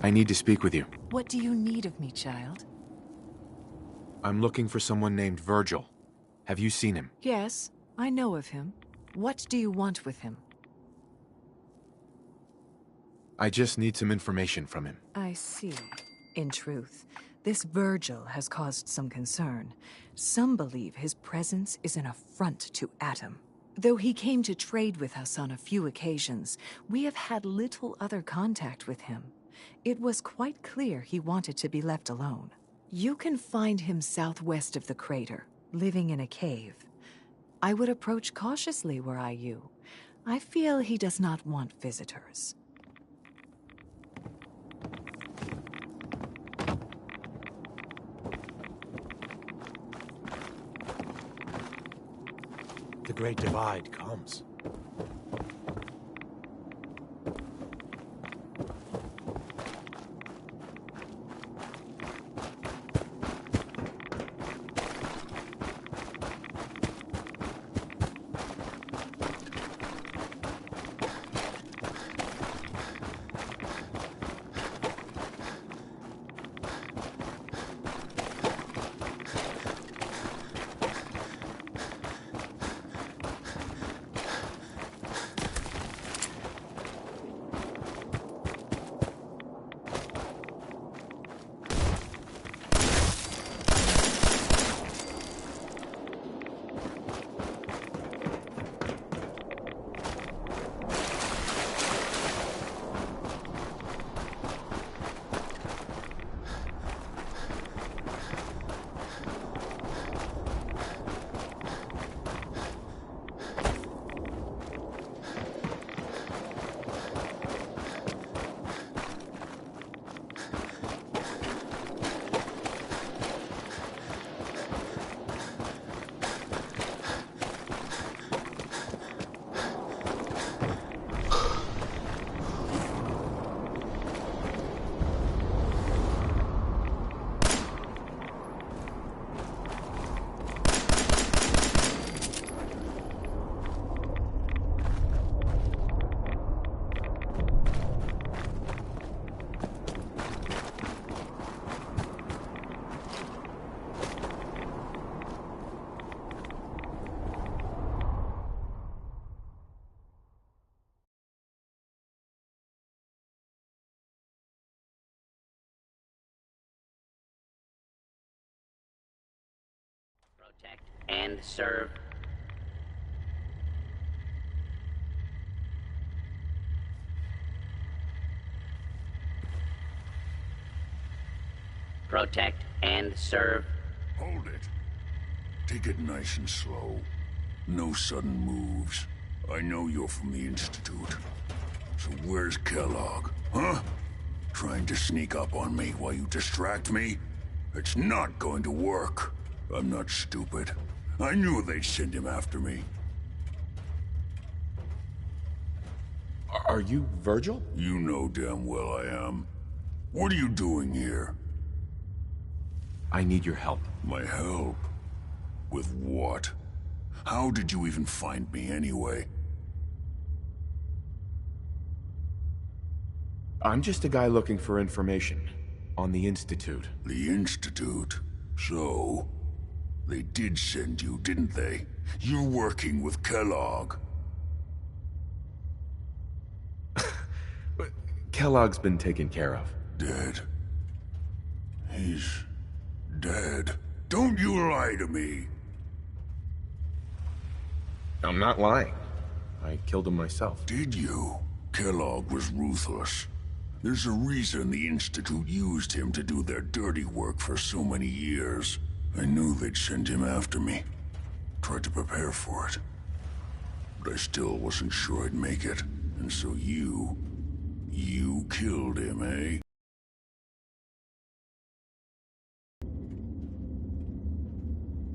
I need to speak with you. What do you need of me, child? I'm looking for someone named Virgil. Have you seen him? Yes, I know of him. What do you want with him? I just need some information from him. I see. In truth, this Virgil has caused some concern. Some believe his presence is an affront to Atom. Though he came to trade with us on a few occasions, we have had little other contact with him. It was quite clear he wanted to be left alone. You can find him southwest of the crater, living in a cave. I would approach cautiously were I you. I feel he does not want visitors. The Great Divide comes. Protect and serve. Protect and serve. Hold it. Take it nice and slow. No sudden moves. I know you're from the Institute. So where's Kellogg, huh? Trying to sneak up on me while you distract me? It's not going to work. I'm not stupid. I knew they'd send him after me. Are you Virgil? You know damn well I am. What are you doing here? I need your help. My help? With what? How did you even find me anyway? I'm just a guy looking for information on the Institute. The Institute? So? They did send you, didn't they? You're working with Kellogg. Kellogg's been taken care of. Dead. He's dead. Don't you lie to me! I'm not lying. I killed him myself. Did you? Kellogg was ruthless. There's a reason the Institute used him to do their dirty work for so many years. I knew they'd send him after me. Tried to prepare for it. But I still wasn't sure I'd make it. And so you killed him, eh?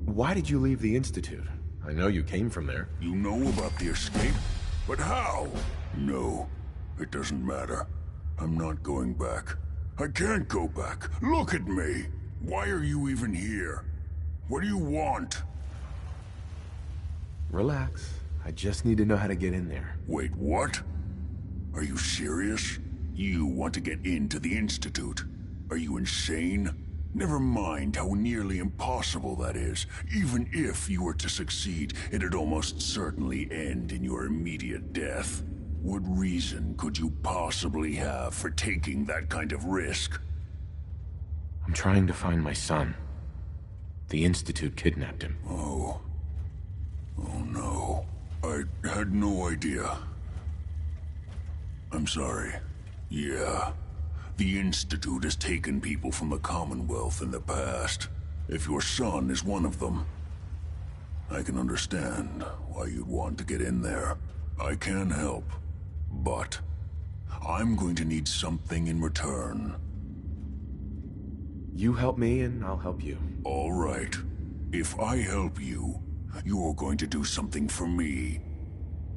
Why did you leave the Institute? I know you came from there. You know about the escape? But how? No, it doesn't matter. I'm not going back. I can't go back. Look at me! Why are you even here? What do you want? Relax. I just need to know how to get in there. Wait, what? Are you serious? You want to get into the Institute? Are you insane? Never mind how nearly impossible that is. Even if you were to succeed, it'd almost certainly end in your immediate death. What reason could you possibly have for taking that kind of risk? I'm trying to find my son. The Institute kidnapped him. Oh. Oh no. I had no idea. I'm sorry. Yeah. The Institute has taken people from the Commonwealth in the past. If your son is one of them, I can understand why you'd want to get in there. I can help, but I'm going to need something in return. You help me and I'll help you. All right. If I help you, you're going to do something for me.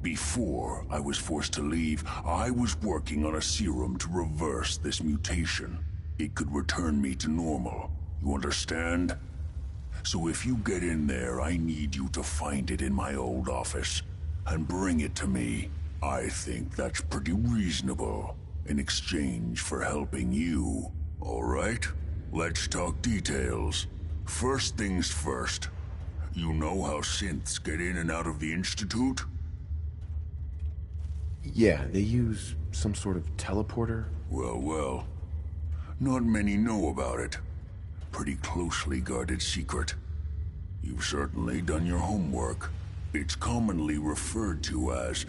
Before I was forced to leave, I was working on a serum to reverse this mutation. It could return me to normal. You understand? So if you get in there, I need you to find it in my old office and bring it to me. I think that's pretty reasonable in exchange for helping you. All right? Let's talk details. First things first. You know how synths get in and out of the Institute? Yeah, they use some sort of teleporter. Well. Not many know about it. Pretty closely guarded secret. You've certainly done your homework. It's commonly referred to as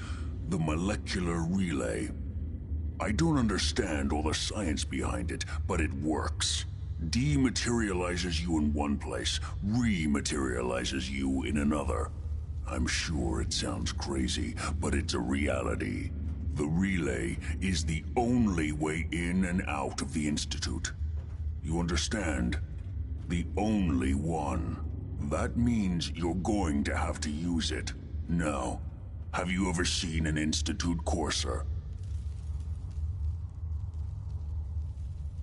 the molecular relay. I don't understand all the science behind it, but it works. Dematerializes you in one place, rematerializes you in another. I'm sure it sounds crazy, but it's a reality. The relay is the only way in and out of the Institute. You understand? The only one. That means you're going to have to use it. Now, have you ever seen an Institute Courser?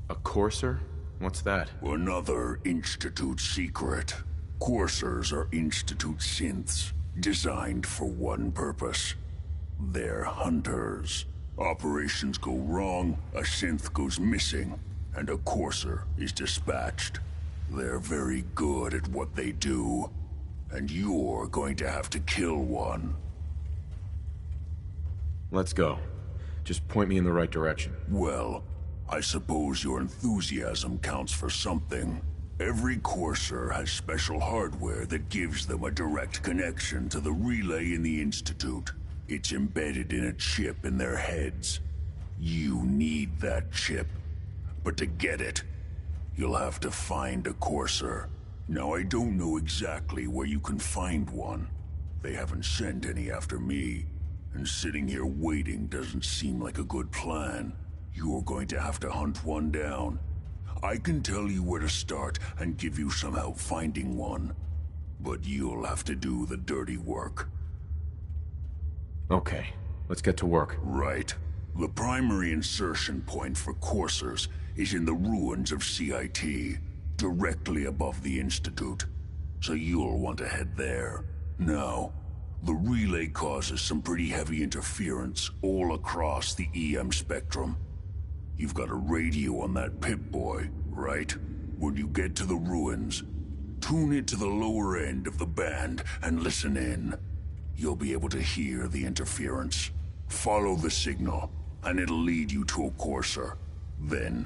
A Courser? What's that? Another Institute secret. Coursers are Institute synths, designed for one purpose. They're hunters. Operations go wrong, a synth goes missing, and a Courser is dispatched. They're very good at what they do, and you're going to have to kill one. Let's go. Just point me in the right direction. Well, I suppose your enthusiasm counts for something. Every Courser has special hardware that gives them a direct connection to the relay in the Institute. It's embedded in a chip in their heads. You need that chip. But to get it, you'll have to find a Courser. Now, I don't know exactly where you can find one. They haven't sent any after me, and sitting here waiting doesn't seem like a good plan. You're going to have to hunt one down. I can tell you where to start and give you some help finding one, but you'll have to do the dirty work. Okay, let's get to work. Right. The primary insertion point for Coursers is in the ruins of CIT, directly above the Institute. So you'll want to head there. Now, the relay causes some pretty heavy interference all across the EM spectrum. You've got a radio on that Pip-Boy, right? When you get to the ruins, tune it to the lower end of the band and listen in. You'll be able to hear the interference. Follow the signal, and it'll lead you to a Courser. Then,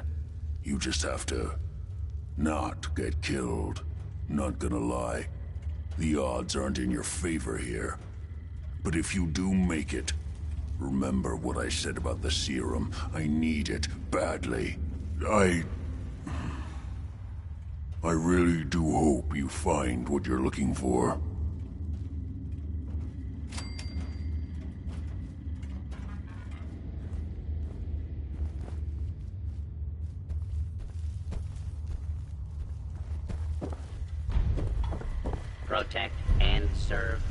you just have to not get killed. Not gonna lie, the odds aren't in your favor here. But if you do make it, remember what I said about the serum. I need it badly. I really do hope you find what you're looking for. Protect and serve.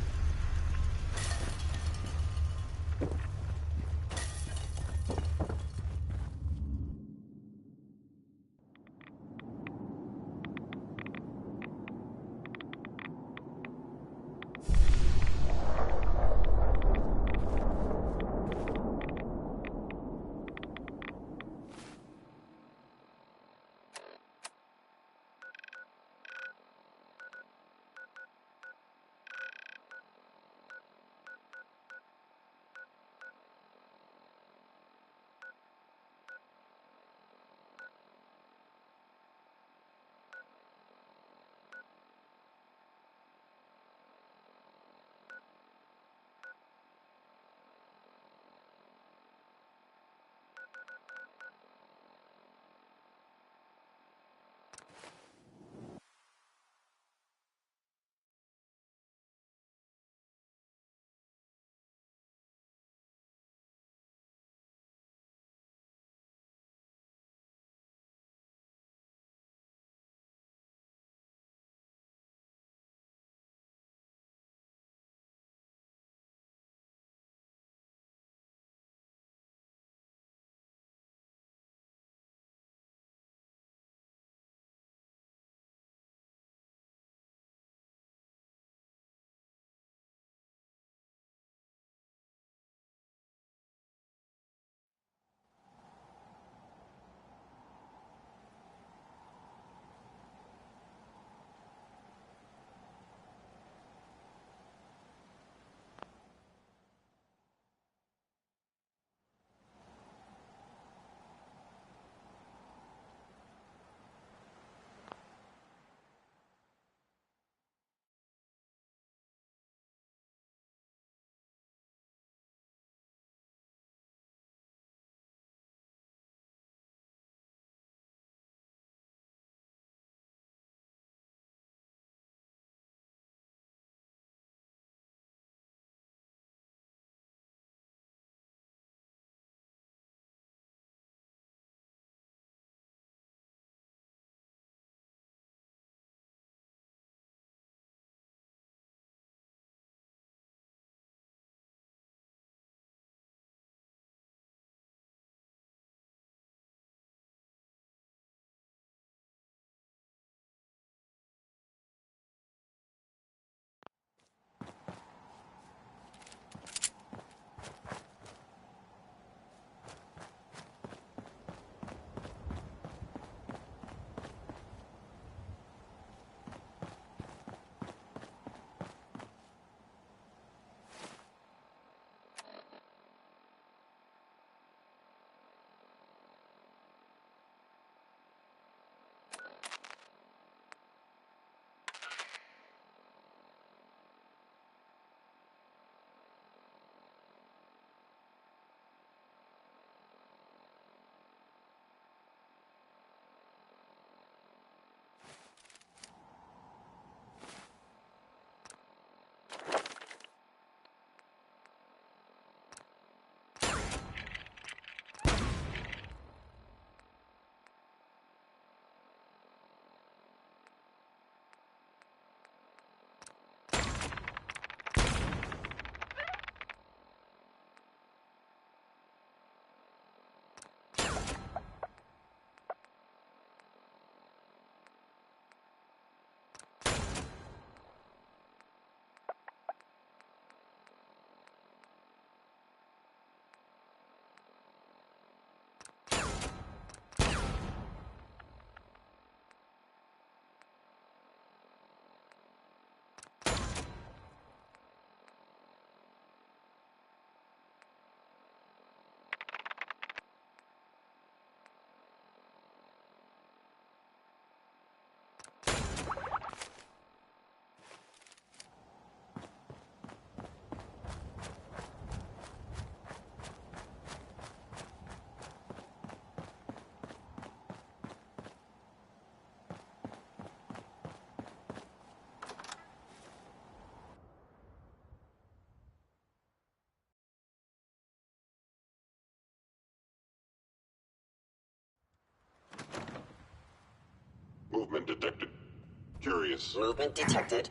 curious. Movement detected.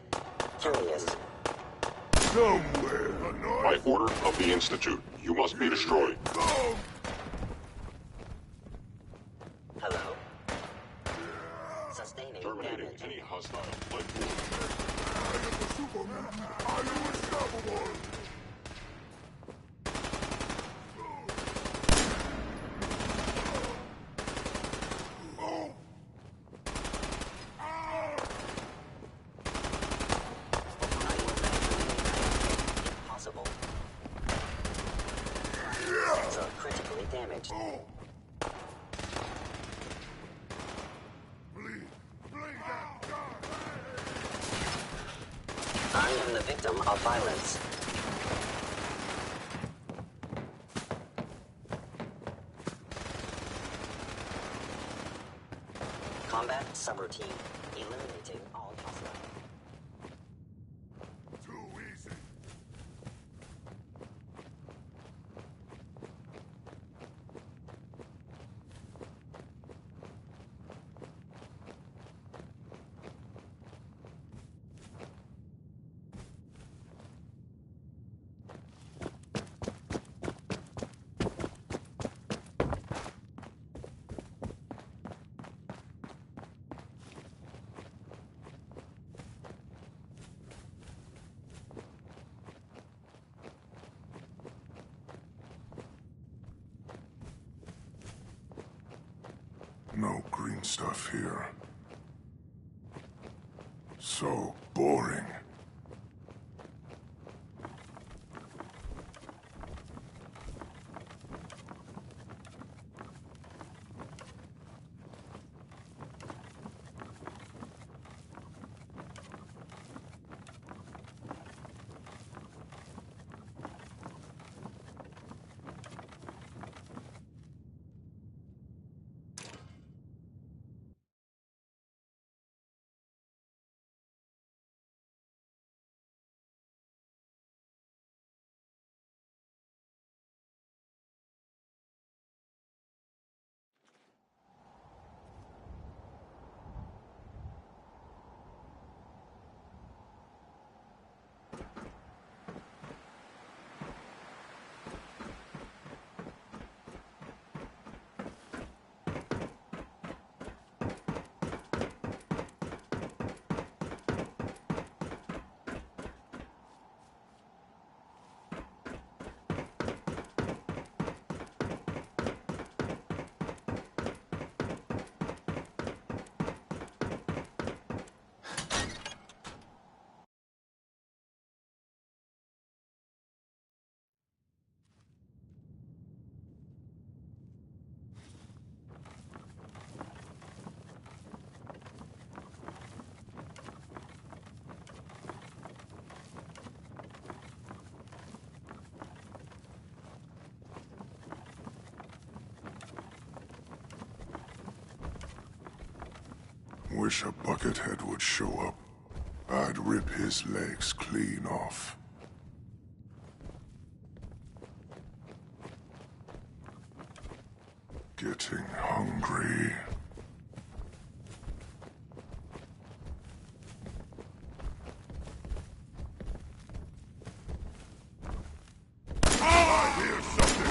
Curious. Somewhere. By order of the Institute, you must be destroyed. Hello? Sustaining Terminating damage. any hostile life force. I am unstoppable. Impossible. Cells are critically damaged. I am the victim of violence. Combat subroutine. Eliminating all hostile. Too easy. No green stuff here. So boring. Wish a Buckethead would show up. I'd rip his legs clean off. Getting hungry. I hear something!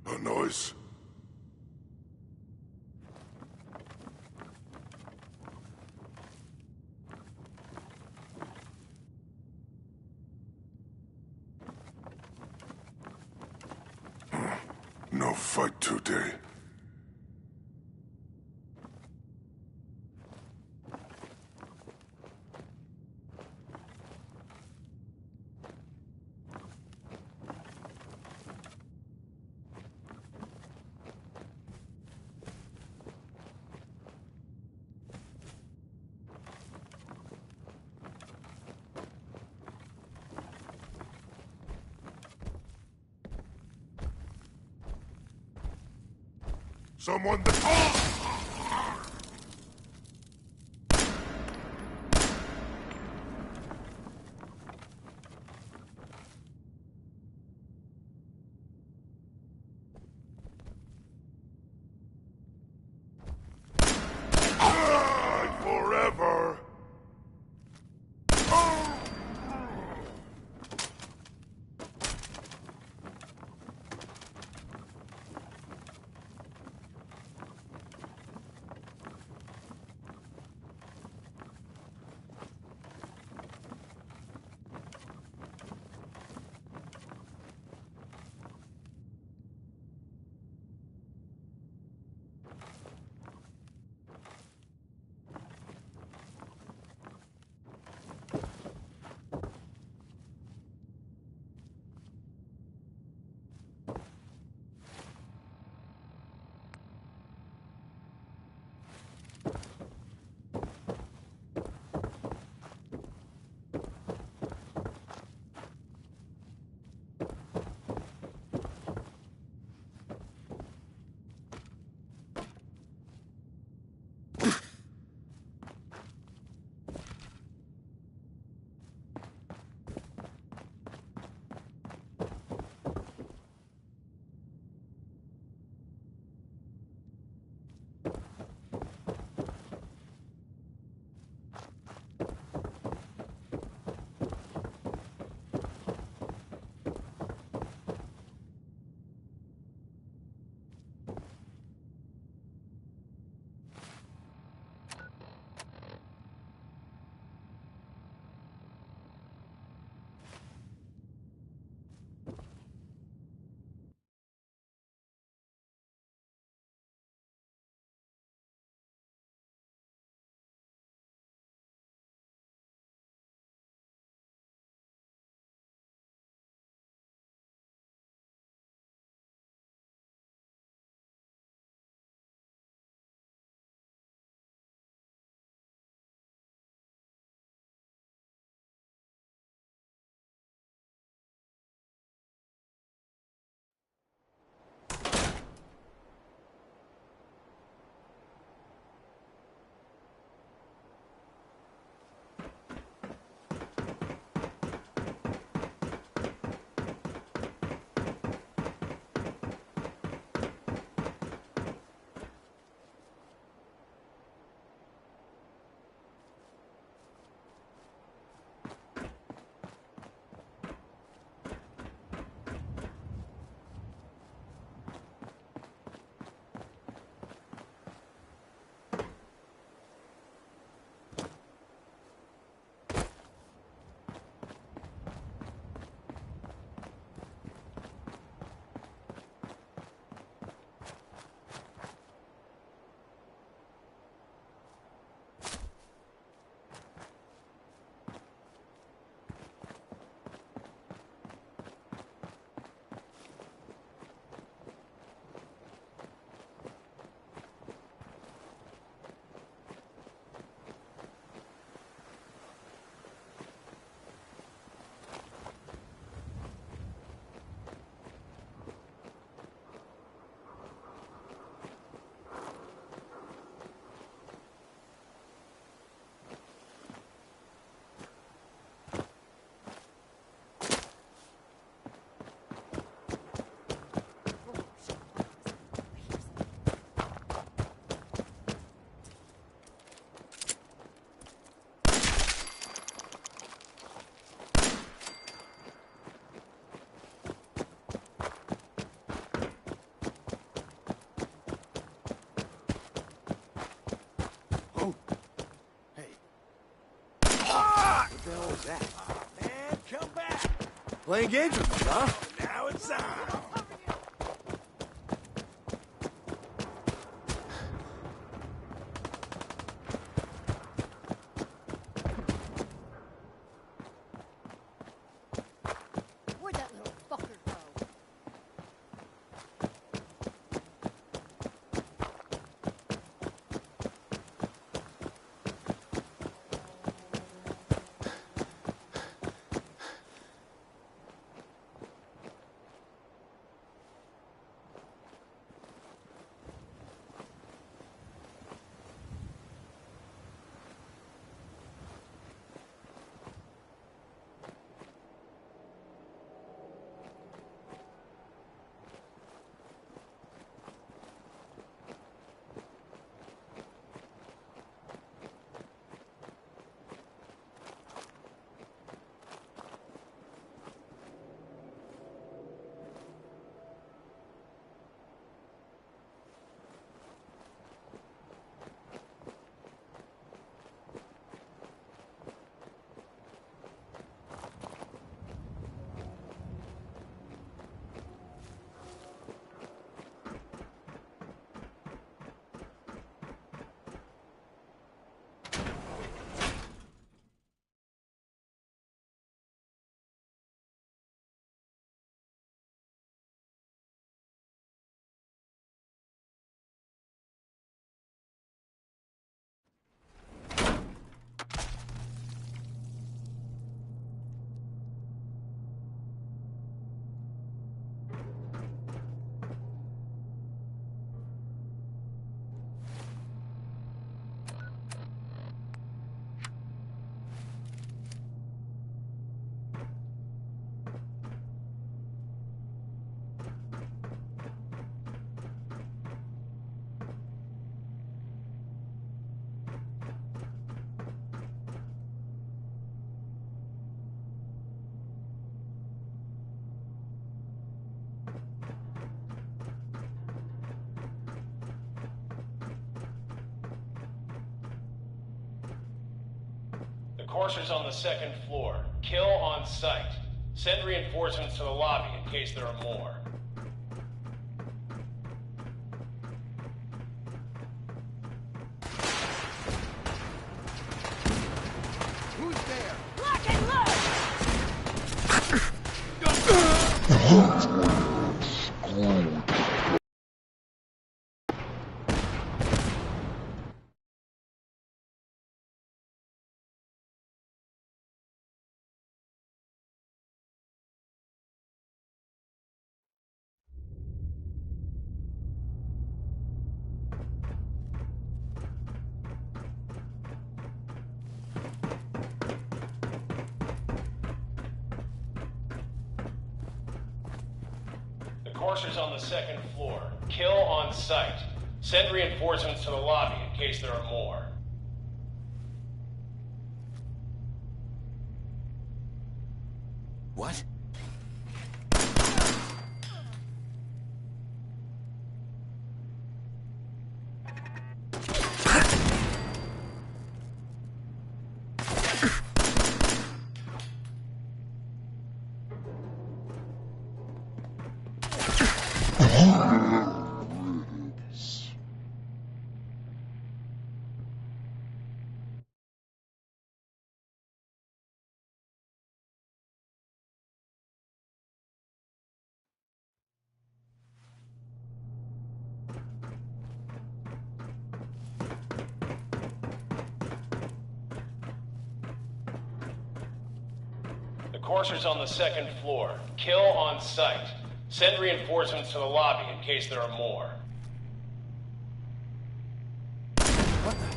A noise. No fight today. Someone that... that? Man, come back! Playing games with me, huh? Now it's on! Where'd that little fucker go? The courser's on the second floor. Kill on sight. Send reinforcements to the lobby in case there are more. Who's there? Lock and load! The courser's on the second floor. Kill on sight. Send reinforcements to the lobby in case there are more. What? The courser's on the second floor. Kill on sight. Send reinforcements to the lobby in case there are more. What the?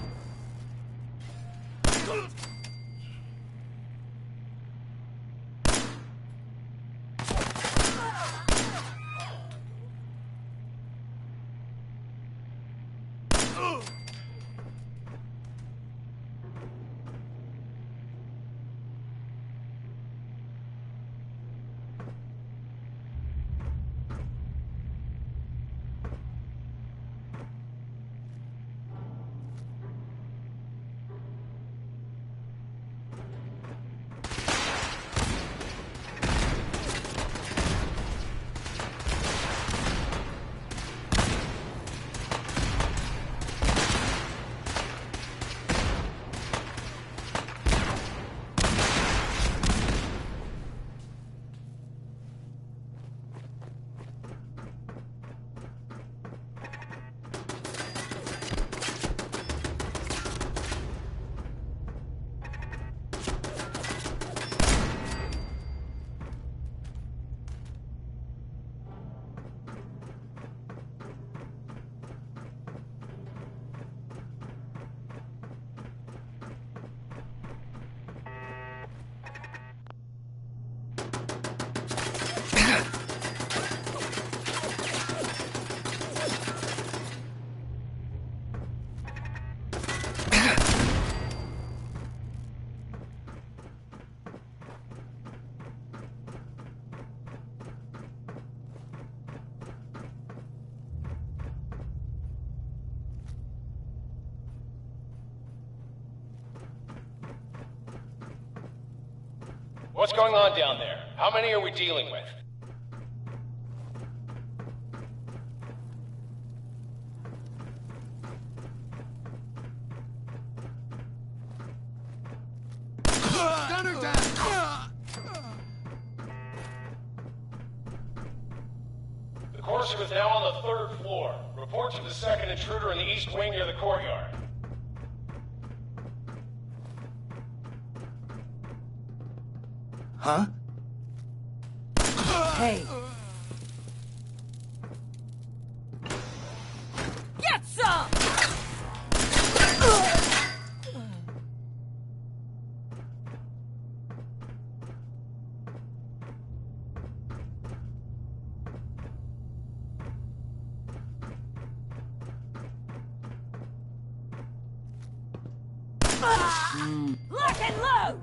What's going on down there? How many are we dealing with? Gunner down! The Courser is now on the 3rd floor. Report to the 2nd intruder in the east wing near the courtyard. Huh? Hey. Get some! Lock and load!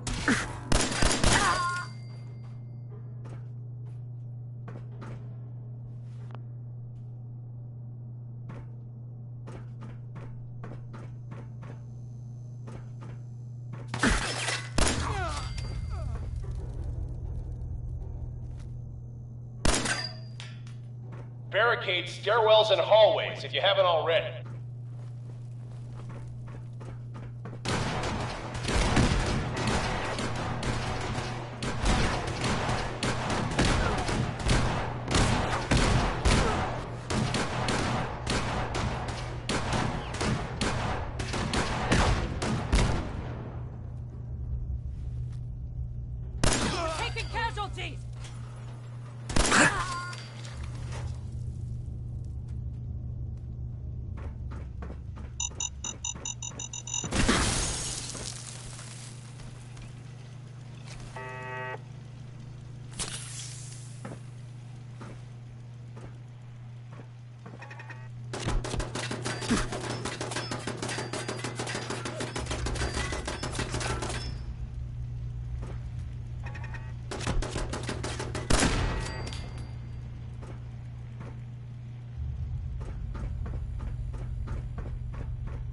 Barricade stairwells and hallways if you haven't already. Taking casualties!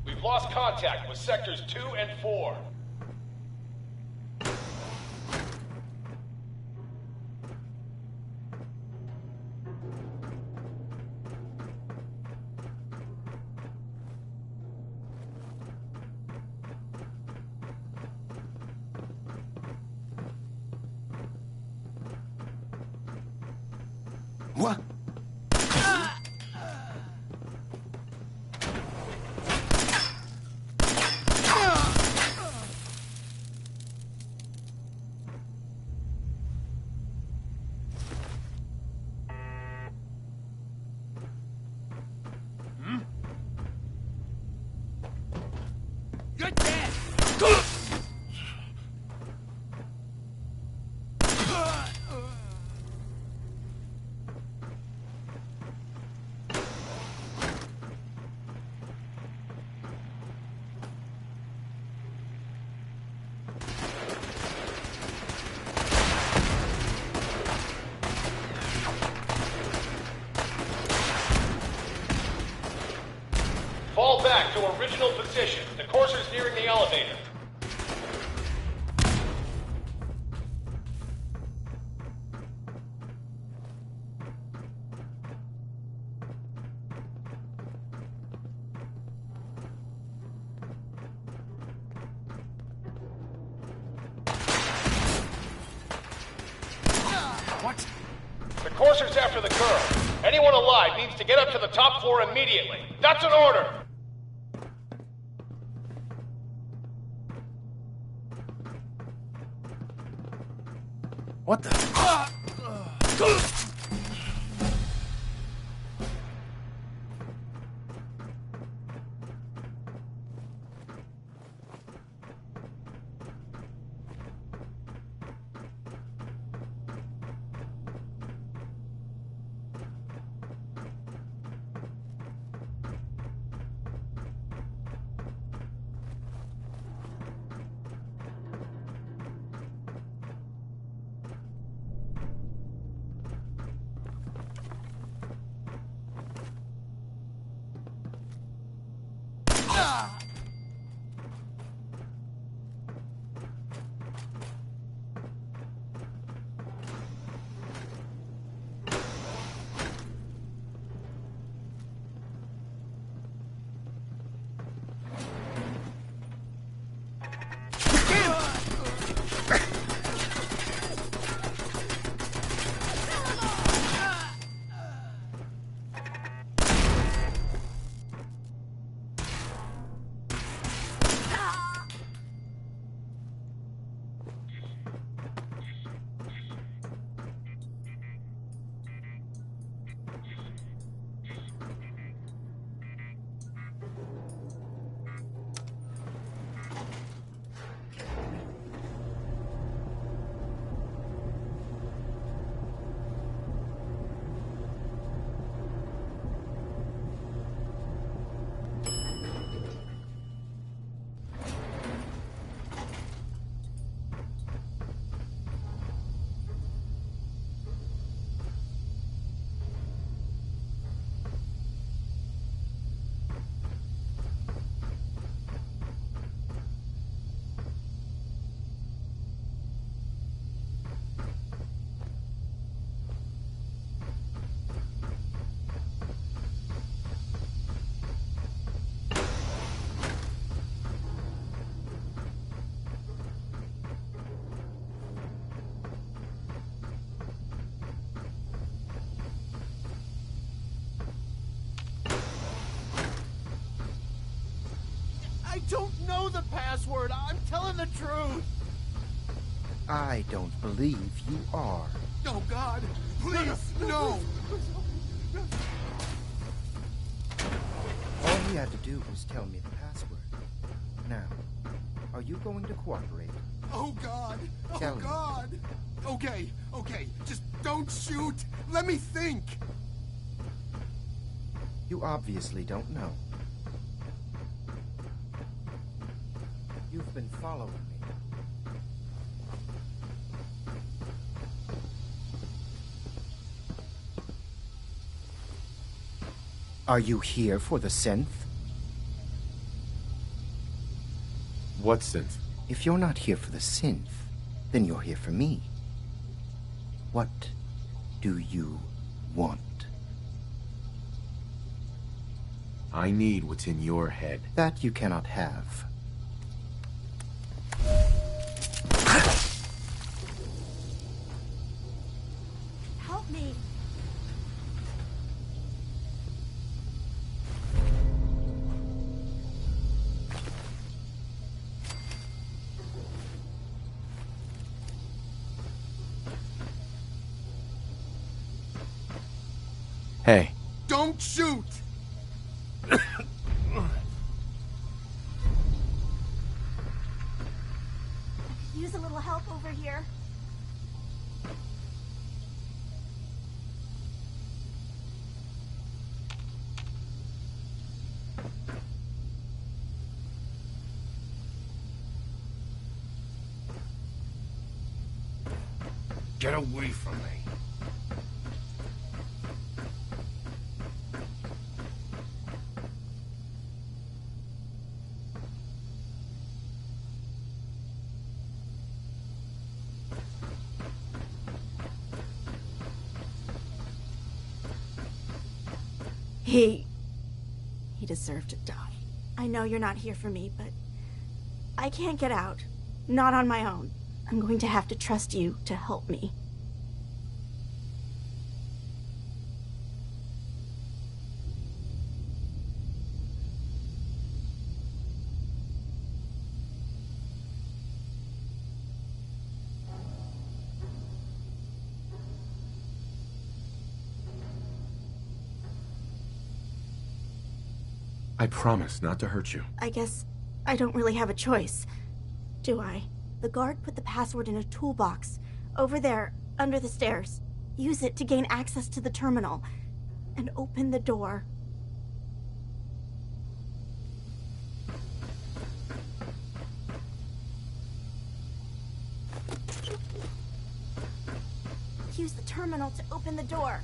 We've lost contact with sectors 2 and 4. What? You're dead! Fall back to original position. The Courser's nearing the elevator. What? The Courser's after the girl. Anyone alive needs to get up to the top floor immediately. That's an order! What the? don't know the password. I'm telling the truth. I don't believe you are. Oh, God. Please, no. All he had to do was tell me the password. Now, are you going to cooperate? Oh, God. Tell Oh, me. God. Okay, okay. Just don't shoot. Let me think. You obviously don't know. You've been following me. Are you here for the synth? What synth? If you're not here for the synth, then you're here for me. What do you want? I need what's in your head. That you cannot have. Help me. Hey. Don't shoot. Use a little help over here. Get away from me. He deserved to die. I know you're not here for me, but I can't get out. Not on my own. I'm going to have to trust you to help me. I promise not to hurt you. I guess I don't really have a choice, do I? The guard put the password in a toolbox over there under the stairs. Use it to gain access to the terminal and open the door. Use the terminal to open the door.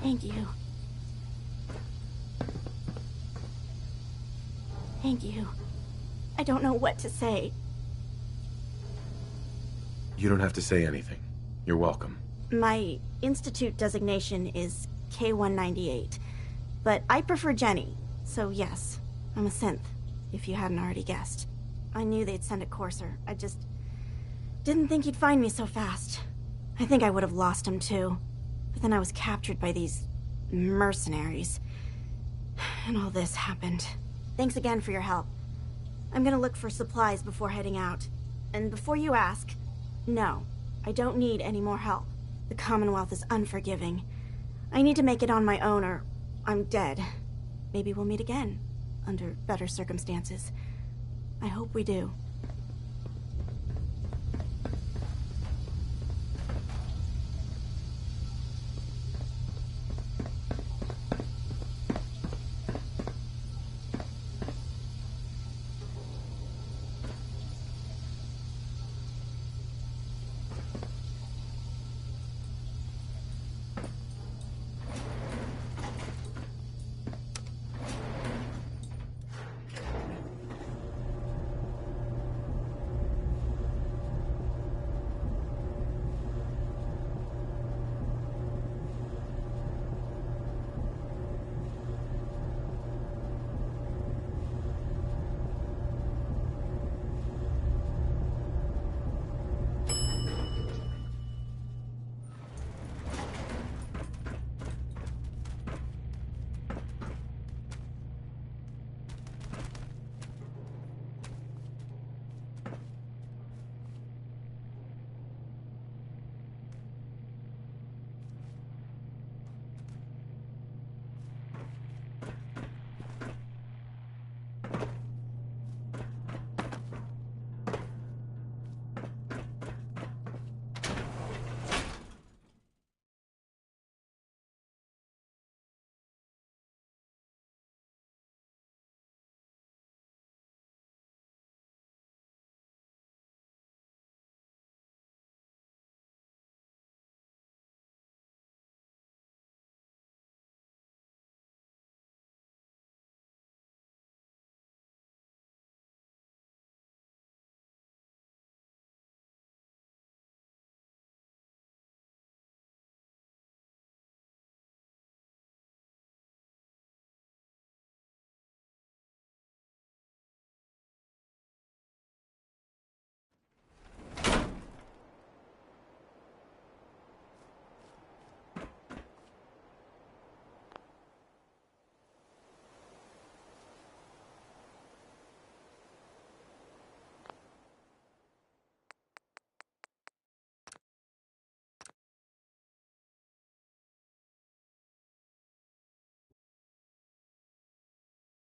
Thank you. Thank you. I don't know what to say. You don't have to say anything. You're welcome. My institute designation is K-198, but I prefer Jenny, so yes, I'm a synth, if you hadn't already guessed. I knew they'd send a courser. I just didn't think he'd find me so fast. I think I would have lost him too. But then I was captured by these mercenaries. And all this happened. Thanks again for your help. I'm gonna look for supplies before heading out. And before you ask, no, I don't need any more help. The Commonwealth is unforgiving. I need to make it on my own or I'm dead. Maybe we'll meet again, under better circumstances. I hope we do.